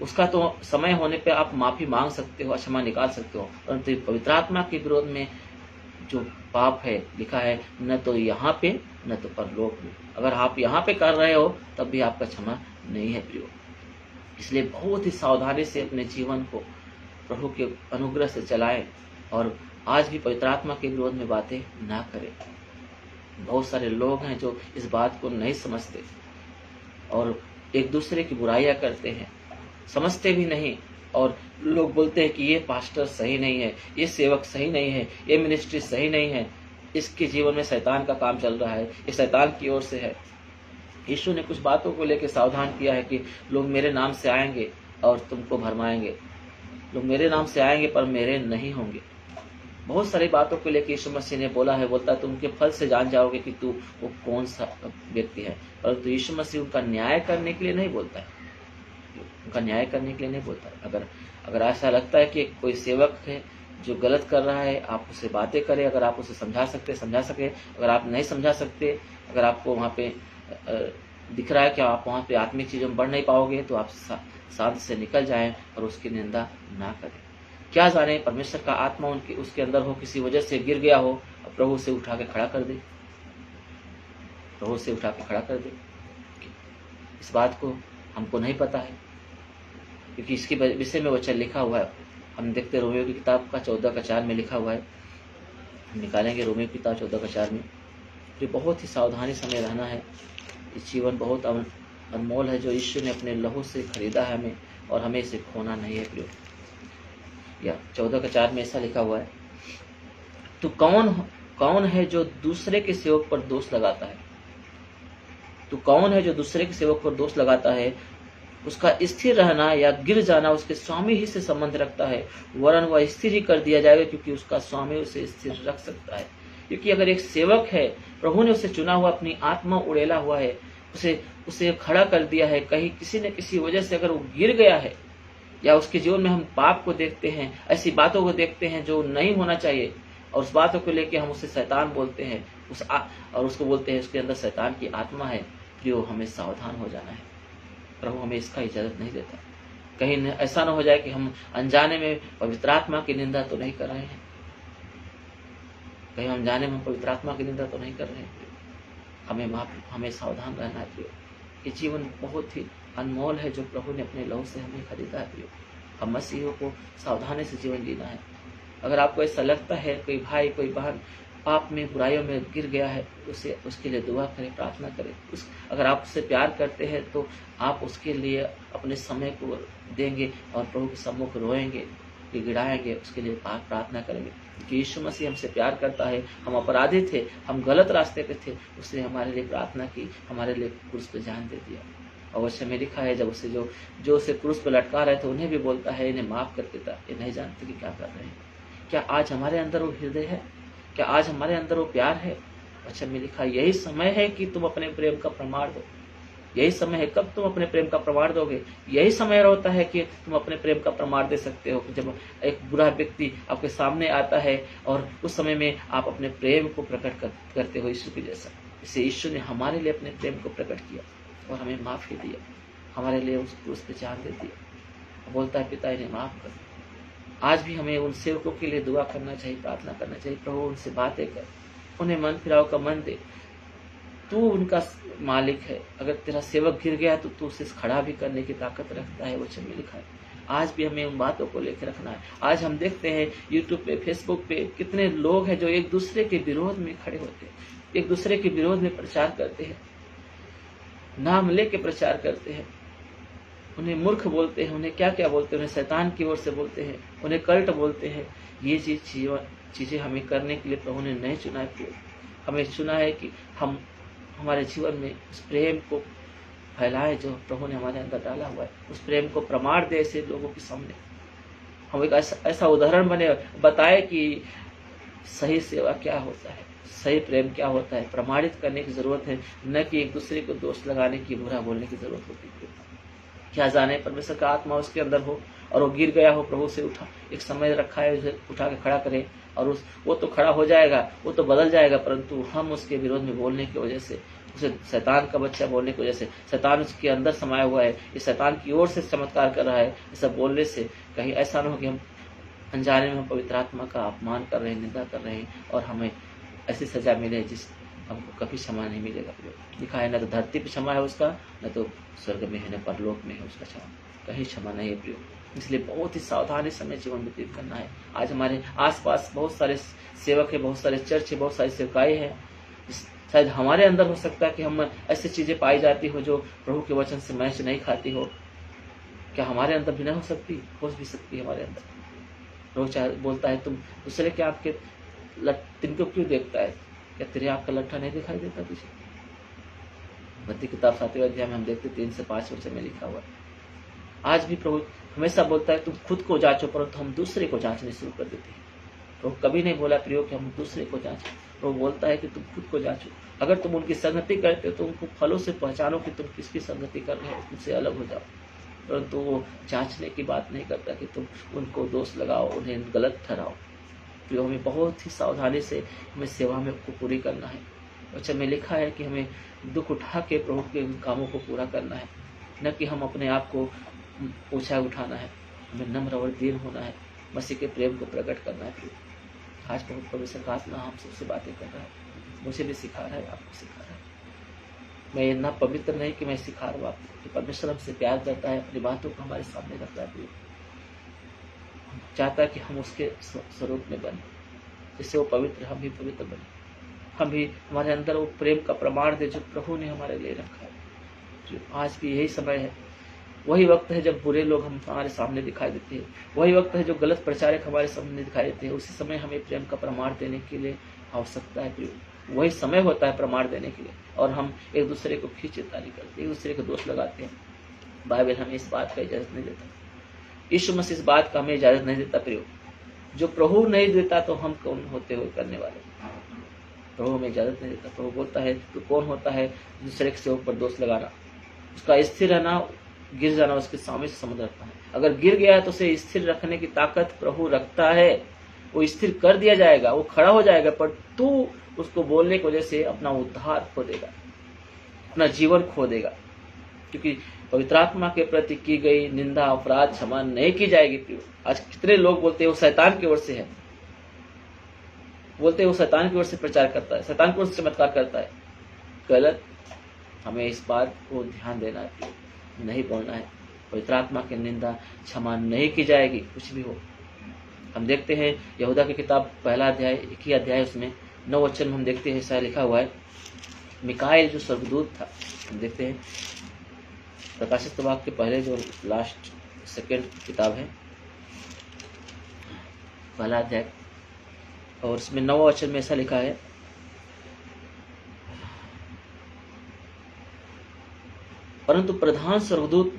उसका तो समय होने पे आप माफी मांग सकते हो, क्षमा निकाल सकते हो, परंतु पवित्र आत्मा के विरोध में जो पाप है, लिखा है न तो यहाँ पे न तो परलोक में। अगर आप यहाँ पे कर रहे हो तब भी आपका क्षमा नहीं है प्रियो। इसलिए बहुत ही सावधानी से अपने जीवन को प्रभु के अनुग्रह से चलाएं और आज भी पवित्र आत्मा के विरोध में बातें ना करें। बहुत सारे लोग हैं जो इस बात को नहीं समझते और एक दूसरे की बुराइयां करते हैं, समझते भी नहीं, और लोग बोलते हैं कि ये पास्टर सही नहीं है, ये सेवक सही नहीं है, ये मिनिस्ट्री सही नहीं है, इसके जीवन में शैतान का काम चल रहा है, ये शैतान की ओर से है। यीशु ने कुछ बातों को लेकर सावधान किया है कि लोग मेरे नाम से आएंगे और तुमको भरमाएंगे, लोग मेरे नाम से आएंगे पर मेरे नहीं होंगे। बहुत सारी बातों को लेकर यीशु मसीह ने बोला है, बोलता है तुम उनके फल से जान जाओगे कि तू वो कौन सा व्यक्ति है। परंतु यीशु मसीह उनका न्याय करने के लिए नहीं बोलता है, उनका न्याय करने के लिए नहीं बोलता है। अगर ऐसा लगता है कि कोई सेवक है जो गलत कर रहा है, आप उससे बातें करें, अगर आप उसे समझा सके। अगर आप नहीं समझा सकते, अगर आपको वहाँ पे दिख रहा है कि आप वहाँ पे आत्मिक चीज़ों में बढ़ नहीं पाओगे, तो आप शांत से निकल जाएं और उसकी निंदा ना करें। क्या जाने परमेश्वर का आत्मा उसके अंदर हो, किसी वजह से गिर गया हो, प्रभु से उठा के खड़ा कर दे, प्रभु से उठा के खड़ा कर दे। इस बात को हमको नहीं पता है, क्योंकि इसके विषय में वचन लिखा हुआ है। हम देखते रोमियो की किताब का 14:4 में लिखा हुआ है। हम निकालेंगे रोमियो की किताब 14:4 में। तो बहुत ही सावधानी से हमें रहना है। इस जीवन बहुत अनमोल है जो यीशु ने अपने लहू से खरीदा है हमें, और हमें इसे खोना नहीं है प्रियो। या 14:4 में ऐसा लिखा हुआ है, तो कौन है जो दूसरे के सेवक पर दोष लगाता है? तो कौन है जो दूसरे के सेवक पर दोष लगाता है? उसका स्थिर रहना या गिर जाना उसके स्वामी ही से संबंध रखता है, वरन वह स्थिर ही कर दिया जाएगा, क्योंकि उसका स्वामी उसे स्थिर रख सकता है। क्योंकि अगर एक सेवक है, प्रभु ने उसे चुना हुआ, अपनी आत्मा उड़ेला हुआ है, उसे खड़ा कर दिया है, कहीं किसी न किसी वजह से अगर वो गिर गया है, या उसके जीवन में हम पाप को देखते हैं, ऐसी बातों को देखते हैं जो नहीं होना चाहिए, और उस बातों को लेके हम उसे शैतान बोलते हैं, और उसको बोलते हैं उसके अंदर शैतान की आत्मा है, जो हमें सावधान हो जाना है। प्रभु हमें इसका इजाजत नहीं देता। कहीं ऐसा ना हो जाए कि हम अनजाने में पवित्र आत्मा की निंदा तो नहीं कर रहे हैं, कहीं हम जाने में पवित्र आत्मा की निंदा तो नहीं कर रहे हैं। हमें सावधान रहना है प्रियो। ये जीवन बहुत ही अनमोल है जो प्रभु ने अपने लहू से हमें खरीदा है प्रियो। हम मसीहों को सावधानी से जीवन जीना है। अगर आपको ऐसा लगता है कोई भाई कोई बहन पाप में बुराइयों में गिर गया है, उसके लिए दुआ करें, प्रार्थना करें। अगर आप उससे प्यार करते हैं तो आप उसके लिए अपने समय को देंगे और प्रभु के सम्मुख रोएंगे, गिड़ाएंगे, उसके लिए प्रार्थना करेंगे कि यीशु मसीह हमसे प्यार करता है, हम अपराधी थे, हम गलत रास्ते पे थे, उसने हमारे लिए प्रार्थना की, हमारे लिए क्रूस पे जान दे दिया। और वचन में लिखा है जब जो उसे क्रूस पे लटका रहे थे उन्हें भी बोलता है इन्हें माफ कर देता, ये नहीं जानते कि क्या कर रहे हैं। क्या आज हमारे अंदर वो हृदय है? क्या आज हमारे अंदर वो प्यार है? वचन में लिखा यही समय है कि तुम अपने प्रेम का प्रमाण दो। यही समय है कब तुम अपने प्रेम का प्रमाण दोगे? यही समय होता है कि तुम अपने प्रेम का प्रमाण दे सकते हो, जब एक बुरा व्यक्ति आपके सामने आता है और उस समय में आप अपने प्रेम को प्रकट करते हो यीशु के जैसा। इससे यीशु ने हमारे लिए अपने प्रेम को प्रकट किया और हमें माफी दिया, हमारे लिए उस क्रूस पे जान दे दिया। बोलता है पिता इन्हें माफ कर। आज भी हमें उन सेवकों के लिए दुआ करना चाहिए, प्रार्थना करना चाहिए। प्रभु उनसे बातें कर, उन्हें मन फिराव का मन दे। तू उनका मालिक है। अगर तेरा सेवक गिर गया तो तू उसे खड़ा भी करने की ताकत रखता है, वचन में लिखा है। आज भी हमें उन बातों को लेकर रखना है। आज हम देखते हैं यूट्यूब पे, फेसबुक पे कितने लोग हैं जो एक दूसरे के विरोध में खड़े होते हैं, एक दूसरे के विरोध में प्रचार करते हैं, नाम लेके प्रचार करते हैं, उन्हें मूर्ख बोलते हैं, उन्हें क्या क्या बोलते हैं, उन्हें शैतान की ओर से बोलते हैं, उन्हें कल्ट बोलते हैं। ये चीजें हमें करने के लिए प्रभु ने नहीं चुना है। हमें चुना है कि हम हमारे जीवन में उस प्रेम को फैलाए जो प्रभु ने हमारे अंदर डाला हुआ है, उस प्रेम को प्रमाण दे ऐसे लोगों के सामने। हम एक ऐसा उदाहरण बने, बताए कि सही सेवा क्या होता है, सही प्रेम क्या होता है। प्रमाणित करने की जरूरत है, न कि एक दूसरे को दोष लगाने की, बुरा बोलने की जरूरत होती है। क्या जाने परमेश्वर का आत्मा उसके अंदर हो और वो गिर गया हो, प्रभु से उठा, एक समय रखा है उसे उठा के खड़ा करे, और वो तो खड़ा हो जाएगा, वो तो बदल जाएगा, परंतु हम उसके विरोध में बोलने की वजह से, उसे शैतान का बच्चा बोलने की वजह से, शैतान उसके अंदर समाया हुआ है, इस शैतान की ओर से चमत्कार कर रहा है, ये सब बोलने से कहीं ऐसा न हो कि हम अनजाने में हम पवित्र आत्मा का अपमान कर रहे हैं, निंदा कर रहे हैं, और हमें ऐसी सजा मिले जिस हमको कभी क्षमा नहीं मिलेगा। लिखा है न तो धरती पे क्षमा है उसका, न तो स्वर्ग में है, न परलोक में है उसका क्षमा, कहीं क्षमा नहीं है प्रियो। इसलिए बहुत ही सावधानी से हमें जीवन व्यतीत करना है। आज हमारे आसपास बहुत सारे सेवक है, बहुत सारे चर्च है, बहुत सारी सेवकाई है। शायद हमारे अंदर हो सकता है कि हम ऐसी चीजें पाई जाती हो जो प्रभु के वचन से मैच नहीं खाती हो। क्या हमारे अंदर भी नहीं हो सकती? हो भी सकती है हमारे अंदर। प्रभु बोलता है तुम दूसरे के आंख के तिनको क्यों देखता है? क्या तेरे आंख का लट्ठा नहीं दिखाई देता तुझे? मत्ती किताब 7वें अध्याय में हम देखते 3 से 5 वचन में लिखा हुआ है। आज भी प्रभु हमेशा बोलता है तुम खुद को जांचो, परंतु हम दूसरे को जांचने शुरू कर देते हैं। प्रभु कभी नहीं बोला प्रियो कि हम दूसरे को जांचें। प्रभु बोलता है कि तुम खुद को जांचो। अगर तुम उनकी संगति करते हो तो उनको फलों से पहचानो कि तुम किसकी संगति कर रहे हो, तुमसे अलग हो जाओ। परंतु वो जांचने की बात नहीं करता कि तुम उनको दोष लगाओ, उन्हें गलत ठहराओ। प्रियो हमें बहुत ही सावधानी से हमें सेवा में को पूरी करना है। वचन में लिखा है कि हमें दुख उठा के प्रभु के कामों को पूरा करना है, न कि हम अपने आप को ऊंचा उठाना है। हमें नम्र और दीन होना है, मसीह के प्रेम को प्रकट करना है। आज बहुत परमेश्वर का आत्मा हम सबसे बातें कर रहा है, मुझे भी सिखा रहा है, आपको सिखा रहा है। मैं इतना पवित्र नहीं कि मैं सिखा रहा हूँ आपको, कि परमेश्वर हमसे प्यार करता है, अपनी बातों को हमारे सामने रखता है, चाहता है कि हम उसके स्वरूप में बने, जिससे वो पवित्र, हम भी पवित्र बने, हम भी हमारे अंदर वो प्रेम का प्रमाण दे जो प्रभु ने हमारे लिए रखा है। आज भी यही समय है, वही वक्त है जब बुरे लोग हम हमारे सामने दिखाई देते हैं, वही वक्त है जो गलत प्रचारक हमारे सामने दिखाई देते हैं। उसी समय हमें प्रेम का प्रमाण देने के लिए आवश्यकता है। वही समय होता है प्रमाण देने के लिए, और हम एक दूसरे को खींचतानी करते, एक दूसरे को दोष लगाते हैं। बाइबल हमें इस बात का इजाजत नहीं देता, यीशु मसीह इस बात का हमें इजाजत नहीं देता। प्रियो, जो प्रभु नहीं देता तो हम कौन होते हुए करने वाले? प्रभु हमें इजाजत नहीं देता। प्रभु बोलता है तो कौन होता है दूसरे के सेवक पर दोष लगाना, उसका स्थिर रहना, गिर जाना उसके सामने से संबंध रखता है। अगर गिर गया है तो उसे स्थिर रखने की ताकत प्रभु रखता है, वो स्थिर कर दिया जाएगा, वो खड़ा हो जाएगा, पर तू उसको बोलने की वजह से अपना उद्धार खो देगा, अपना जीवन खो देगा, क्योंकि पवित्र आत्मा के प्रति की गई निंदा अपराध क्षमा नहीं की जाएगी। प्रियो, आज कितने लोग बोलते हैं वो शैतान की ओर से है, बोलते हैं वो शैतान की ओर से प्रचार करता है, शैतान की ओर से चमत्कार करता है। गलत। हमें इस बात को ध्यान देना है, नहीं बोलना है। पवित्र आत्मा की निंदा क्षमा नहीं की जाएगी, कुछ भी हो। हम देखते हैं यहूदा की किताब पहला अध्याय 1 ही अध्याय, उसमें 9 वचन में हम देखते हैं ऐसा लिखा हुआ है, मिकाएल जो स्वर्गदूत था, हम देखते हैं प्रकाशित वाक्य के पहले जो लास्ट सेकेंड किताब है पहला अध्याय, और इसमें 9 वचन में ऐसा लिखा है, परंतु प्रधान स्वर्गदूत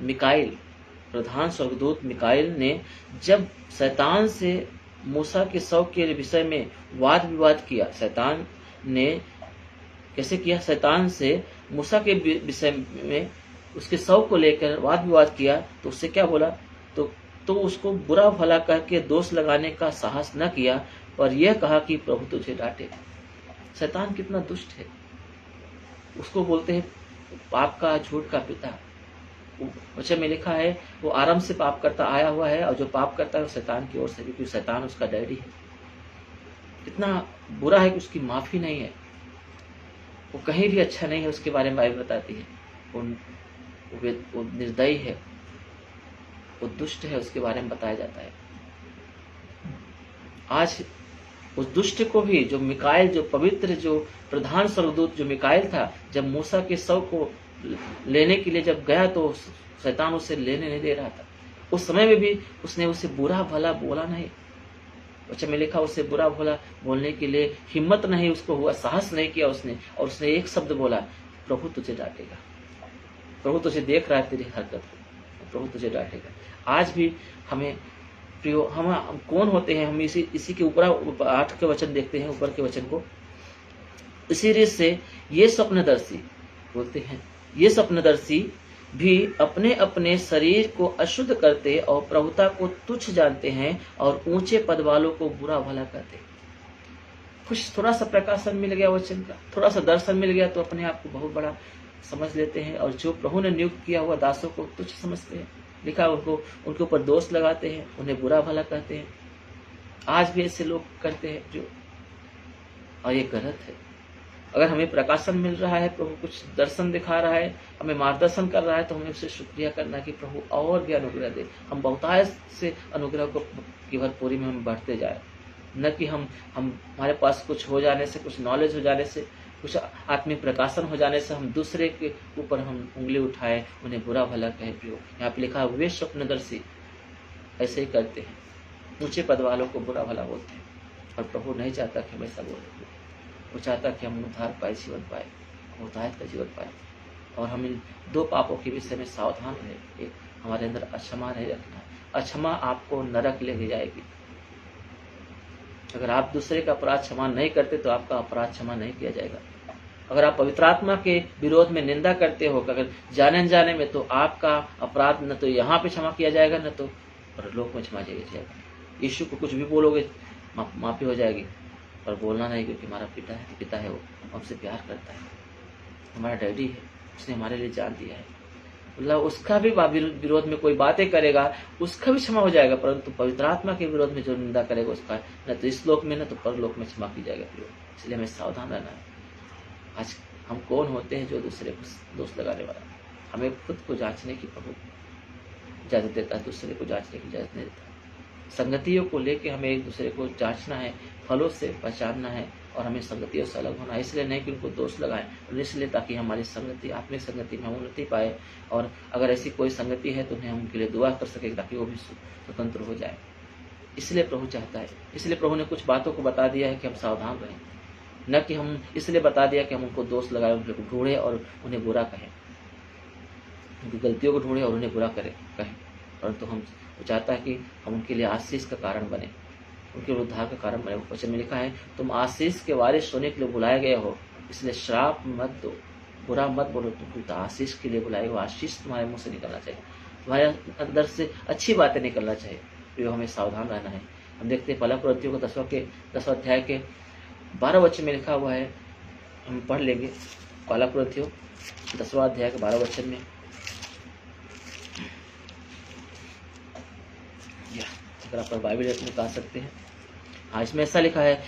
मिकाएल ने जब शैतान से मूसा के शव के विषय में वाद विवाद किया, शैतान ने कैसे किया, शैतान से मूसा के विषय में उसके शव को लेकर वाद विवाद किया, तो उससे क्या बोला, तो उसको बुरा भला करके दोष लगाने का साहस न किया, पर यह कहा कि प्रभु तुझे डांटे। शैतान कितना दुष्ट है, उसको बोलते हैं पाप का झूठ का पिता। वचन में लिखा है वो आरंभ से पाप करता आया हुआ है, और जो पाप करता है वो शैतान की ओर से भी, क्योंकि शैतान उसका डैडी है। कितना बुरा है कि उसकी माफी नहीं है, वो कहीं भी अच्छा नहीं है, उसके बारे में बाइबल बताती है। वो निर्दयी है, वो दुष्ट है, उसके बारे में बताया जाता है। आज उस दुष्ट को भी, जो मिकाएल, जो पवित्र, जो प्रधान स्वर्गदूत जो मिकाएल था, जब मूसा के शव को लेने के लिए जब गया तो शैतान उसे लेने नहीं दे रहा था। उस समय में भी उसने उसे बुरा भला बोला नहीं, वचन में लिखा उसे बुरा भला बोलने के लिए हिम्मत नहीं उसको हुआ, साहस नहीं किया उसने, और उसने एक शब्द बोला, प्रभु तुझे डांटेगा, प्रभु तुझे देख रहा है तेरी हरकत को, प्रभु तुझे डांटेगा। आज भी हमें प्रियो, हम कौन होते हैं, हम इसी के ऊपर 8 के वचन देखते हैं, ऊपर के वचन को। इसी रीत से ये स्वप्नदर्शी बोलते हैं, ये स्वप्नदर्शी भी अपने अपने शरीर को अशुद्ध करते और प्रभुता को तुच्छ जानते हैं और ऊंचे पद वालों को बुरा भला करते। कुछ थोड़ा सा प्रकाशन मिल गया वचन का, थोड़ा सा दर्शन मिल गया तो अपने आप को बहुत बड़ा समझ लेते हैं, और जो प्रभु ने नियुक्त किया हुआ दासों को तुच्छ समझते हैं। लिखा उनके ऊपर दोष लगाते हैं, उन्हें बुरा भला कहते हैं। आज भी ऐसे लोग करते हैं जो, और ये गलत है। अगर हमें प्रकाशन मिल रहा है, प्रभु कुछ दर्शन दिखा रहा है, हमें मार्गदर्शन कर रहा है, तो हमें उससे शुक्रिया करना कि प्रभु और भी अनुग्रह दे, हम बहुतायत से अनुग्रह को की भरपूरी में हम बढ़ते जाए, न कि हम हमारे पास कुछ हो जाने से, कुछ नॉलेज हो जाने से, कुछ आत्मिक प्रकाशन हो जाने से हम दूसरे के ऊपर हम उंगली उठाए, उन्हें बुरा भला कहे। प्रियो, यहाँ पे लिखा वे स्वप्नदर्शी ऐसे ही करते हैं, ऊंचे पद वालों को बुरा भला बोलते हैं, और प्रभु नहीं चाहता कि हम ऐसा बोले। वो चाहता कि हम उद्धार पाए, जीवन पाए, बहुतायत का जीवन पाए। और हम इन 2 पापों के विषय में सावधान रहे। एक, हमारे अंदर अक्षमा नहीं रखना। अक्षमा आपको नरक ले जाएगी। अगर आप दूसरे का अपराध क्षमा नहीं करते तो आपका अपराध क्षमा नहीं किया जाएगा। अगर आप पवित्र आत्मा के विरोध में निंदा करते हो, अगर जाने अनजाने में, तो आपका अपराध न तो यहाँ पे क्षमा किया जाएगा, न तो परलोक में क्षमा किया जाएगा। यीशु को कुछ भी बोलोगे माफी हो जाएगी, पर बोलना नहीं, क्योंकि हमारा पिता है, वो हमसे प्यार करता है, हमारा डैडी है, उसने हमारे लिए जान दिया है। मतलब उसका भी विरोध में कोई बातें करेगा, उसका भी क्षमा हो जाएगा, परंतु पवित्र आत्मा के विरोध में जो निंदा करेगा उसका न तो इस लोक में न तो परलोक में क्षमा की जाएगा। इसलिए हमें सावधान रहना है। आज हम कौन होते हैं जो दूसरे को दोष लगाने वाला? हमें खुद को जांचने की प्रभु इजाजत देता है, दूसरे को जांचने की इजाजत नहीं देता। संगतियों को लेके हमें एक दूसरे को जांचना है, फलों से पहचानना है, और हमें संगतियों से अलग होना है। इसलिए नहीं कि उनको दोष लगाएं, और इसलिए ताकि हमारी संगति, आत्मिक संगति में उन्नति पाए, और अगर ऐसी कोई संगति है तो उन्हें हम उनके लिए दुआ कर सके ताकि वो भी स्वतंत्र हो जाए। इसलिए प्रभु चाहता है, इसलिए प्रभु ने कुछ बातों को बता दिया है कि हम सावधान रहें, न कि हम इसलिए बता दिया कि हम उनको दोष लगाए, उनको ढूंढे और उन्हें बुरा कहें, उनकी गलतियों को ढूंढे और उन्हें बुरा कहें, परंतु हम चाहता है कि हम उनके लिए आशीष का कारण बने, उनके उद्धार का कारण बने। वचन में लिखा है, तुम आशीष के वारिस होने के लिए बुलाए गए हो, इसलिए श्राप मत दो, बुरा मत बोलो, तुम तो आशीष के लिए बुलाए हो। आशीष तुम्हारे मुंह से निकलना चाहिए, तुम्हारे अंदर से अच्छी बातें निकलना चाहिए। तो हमें सावधान रहना है। हम देखते हैं पहला कुरिन्थियों को 10वां अध्याय के 12 वचन में लिखा हुआ है, हम पढ़ लेंगे। पहला कुरिन्थियों 10वां अध्याय के 12 वचन में, अगर आप बाइबल निकाल सकते हैं। हाँ, इसमें ऐसा लिखा है,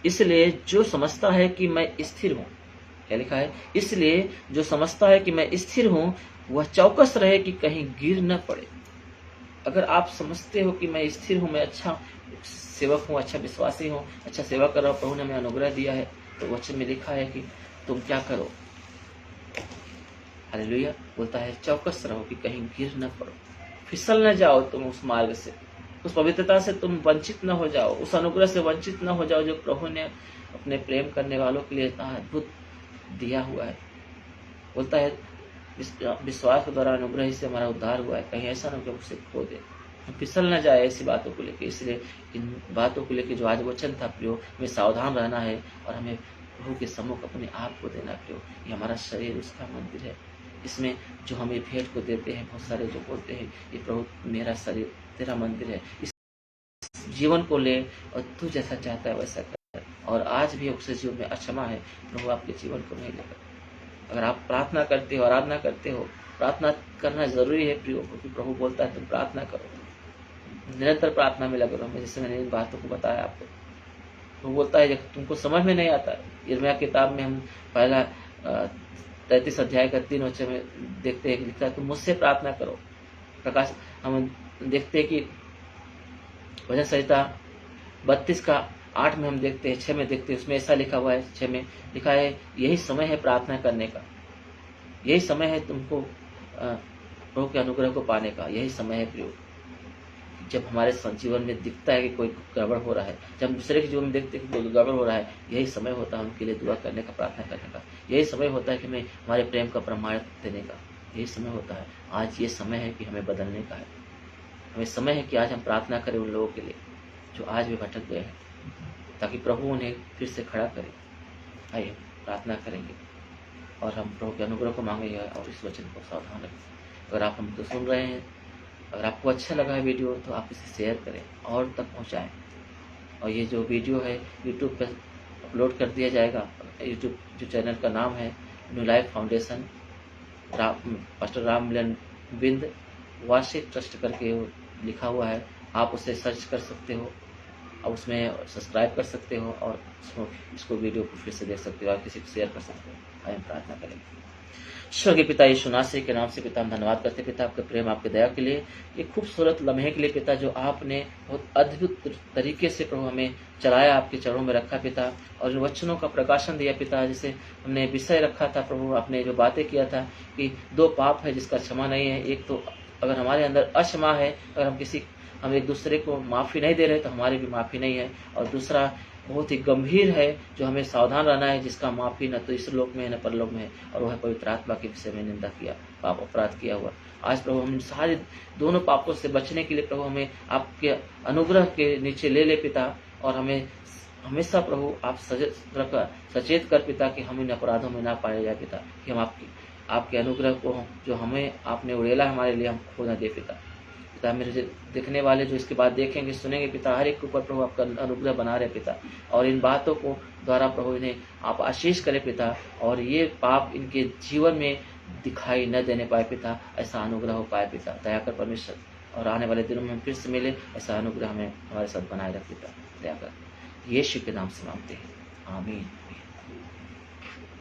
इसलिए जो समझता है कि मैं स्थिर हूँ, क्या लिखा है, इसलिए जो समझता है कि मैं स्थिर हूँ वह चौकस रहे कि कहीं गिर न पड़े। अगर आप समझते हो कि मैं स्थिर हूँ, मैं अच्छा सेवक हूँ, अच्छा विश्वासी हूँ, अच्छा सेवा कर रहा हूँ, प्रभु ने हमें अनुग्रह दिया है, तो वचन में लिखा है कि तुम क्या करो, हालेलुया, बोलता है चौकस रहो कि कहीं गिर न पड़ो, फिसल न जाओ तुम उस मार्ग से, उस पवित्रता से तुम वंचित न हो जाओ, उस अनुग्रह से वंचित न हो जाओ जो प्रभु ने अपने प्रेम करने वालों के लिए इतना अद्भुत दिया हुआ है। बोलता है विश्वास के द्वारा अनुग्रह से हमारा उद्धार हुआ है, कहीं ऐसा न कि उसे खो दे, फिसल न जाए ऐसी बातों को लेकर। इसलिए इन बातों को लेकर जो आज वचन था प्रियो, हमें सावधान रहना है और हमें प्रभु के सम्मुख अपने आप को देना प्रियो। ये हमारा शरीर उसका मंदिर है, इसमें जो हमें भेंट को देते हैं, बहुत सारे जो बोलते हैं ये प्रभु मेरा शरीर तेरा मंदिर है, इस जीवन को ले और तू जैसा चाहता है वैसा कर। और आज भी उसके जीवन में अक्षमा है, प्रभु आपके जीवन को नहीं लेगा। अगर आप प्रार्थना करते हो, आराधना करते हो, प्रार्थना करना जरूरी है प्रियो, क्योंकि प्रभु बोलता है तुम प्रार्थना करो, निरंतर प्रार्थना में लगे रहो। जैसे मैंने इन बातों को बताया आपको, वो बोलता है जब तुमको समझ में नहीं आता, यिर्मयाह किताब में हम पहला 33 अध्याय का 3 वचन में देखते हैं, लिखा है तुम मुझसे प्रार्थना करो। प्रकाश हम देखते हैं कि भजन संहिता 32 का 8 में हम देखते हैं, 6 में देखते हैं, उसमें ऐसा लिखा हुआ है, 6 में लिखा है यही समय है प्रार्थना करने का, यही समय है तुमको प्रभु के अनुग्रह को पाने का, यही समय है प्रियो। जब हमारे जीवन में दिखता है कि कोई गड़बड़ हो रहा है, जब हम दूसरे के जीवन में देखते हैं कि कोई गड़बड़ हो रहा है, यही समय होता है उनके लिए दुआ करने का, प्रार्थना करने का। यही समय होता है कि हमें हमारे प्रेम का प्रमाण देने का, यही समय होता है। आज ये समय है कि हमें बदलने का है, हमें समय है कि आज हम प्रार्थना करें उन लोगों के लिए जो आज भी भटक गए हैं, ताकि प्रभु उन्हें फिर से खड़ा करे। आइए प्रार्थना करेंगे और हम प्रभु के अनुग्रह को मांगेंगे और इस वचन को सावधान रखें। अगर आप हमको सुन रहे हैं, अगर आपको अच्छा लगा है वीडियो, तो आप इसे शेयर करें और तक पहुंचाएं। और ये जो वीडियो है यूट्यूब पर अपलोड कर दिया जाएगा। यूट्यूब जो चैनल का नाम है new life foundation pastor Ram Milan Bind वार्षिक ट्रस्ट करके लिखा हुआ है, आप उसे सर्च कर सकते हो और उसमें सब्सक्राइब कर सकते हो और इसको वीडियो को फिर से देख सकते हो और किसी को शेयर कर सकते हो। आइए प्रार्थना करेंगे। स्वर्गीय पिता यीशु मसीह के नाम से पिता हम धन्यवाद करते पिता आपके प्रेम आपके दया के लिए, ये खूबसूरत लम्हे के लिए पिता जो आपने बहुत अद्भुत तरीके से प्रभु हमें चलाया, आपके चरणों में रखा पिता, और इन वचनों का प्रकाशन दिया पिता। जैसे हमने विषय रखा था प्रभु, आपने जो बातें किया था कि 2 पाप है जिसका क्षमा नहीं है। एक तो अगर हमारे अंदर अक्षमा है, अगर हम एक दूसरे को माफ़ी नहीं दे रहे तो हमारी भी माफ़ी नहीं है। और दूसरा बहुत ही गंभीर है जो हमें सावधान रहना है, जिसका माफ़ी न तो इस लोक में है न परलोक में है, और वह पवित्र आत्मा के विषय में निंदा किया, पाप अपराध किया हुआ। आज प्रभु हम सारे दोनों पापों से बचने के लिए प्रभु हमें आपके अनुग्रह के नीचे ले पिता, और हमें हमेशा प्रभु आप सचेत कर पिता कि हम इन अपराधों में ना पाए जाए पिता, कि हम आपके अनुग्रह को जो हमें आपने उड़ेला हमारे लिए हम खो न दे पिता। मेरे देखने वाले जो इसके बाद देखेंगे सुनेंगे पिता, हर एक के ऊपर प्रभु आपका अनुग्रह बना रहे पिता, और इन बातों को द्वारा प्रभु इन्हें आप आशीष करें पिता, और ये पाप इनके जीवन में दिखाई न देने पाए पिता, ऐसा अनुग्रह हो पाए पिता। दया कर परमेश्वर, और आने वाले दिनों में हम फिर से मिले, ऐसा अनुग्रह हमें हमारे साथ बनाए रख पिता, दया कर। यीशु के नाम से मांगते हैं, आमीन।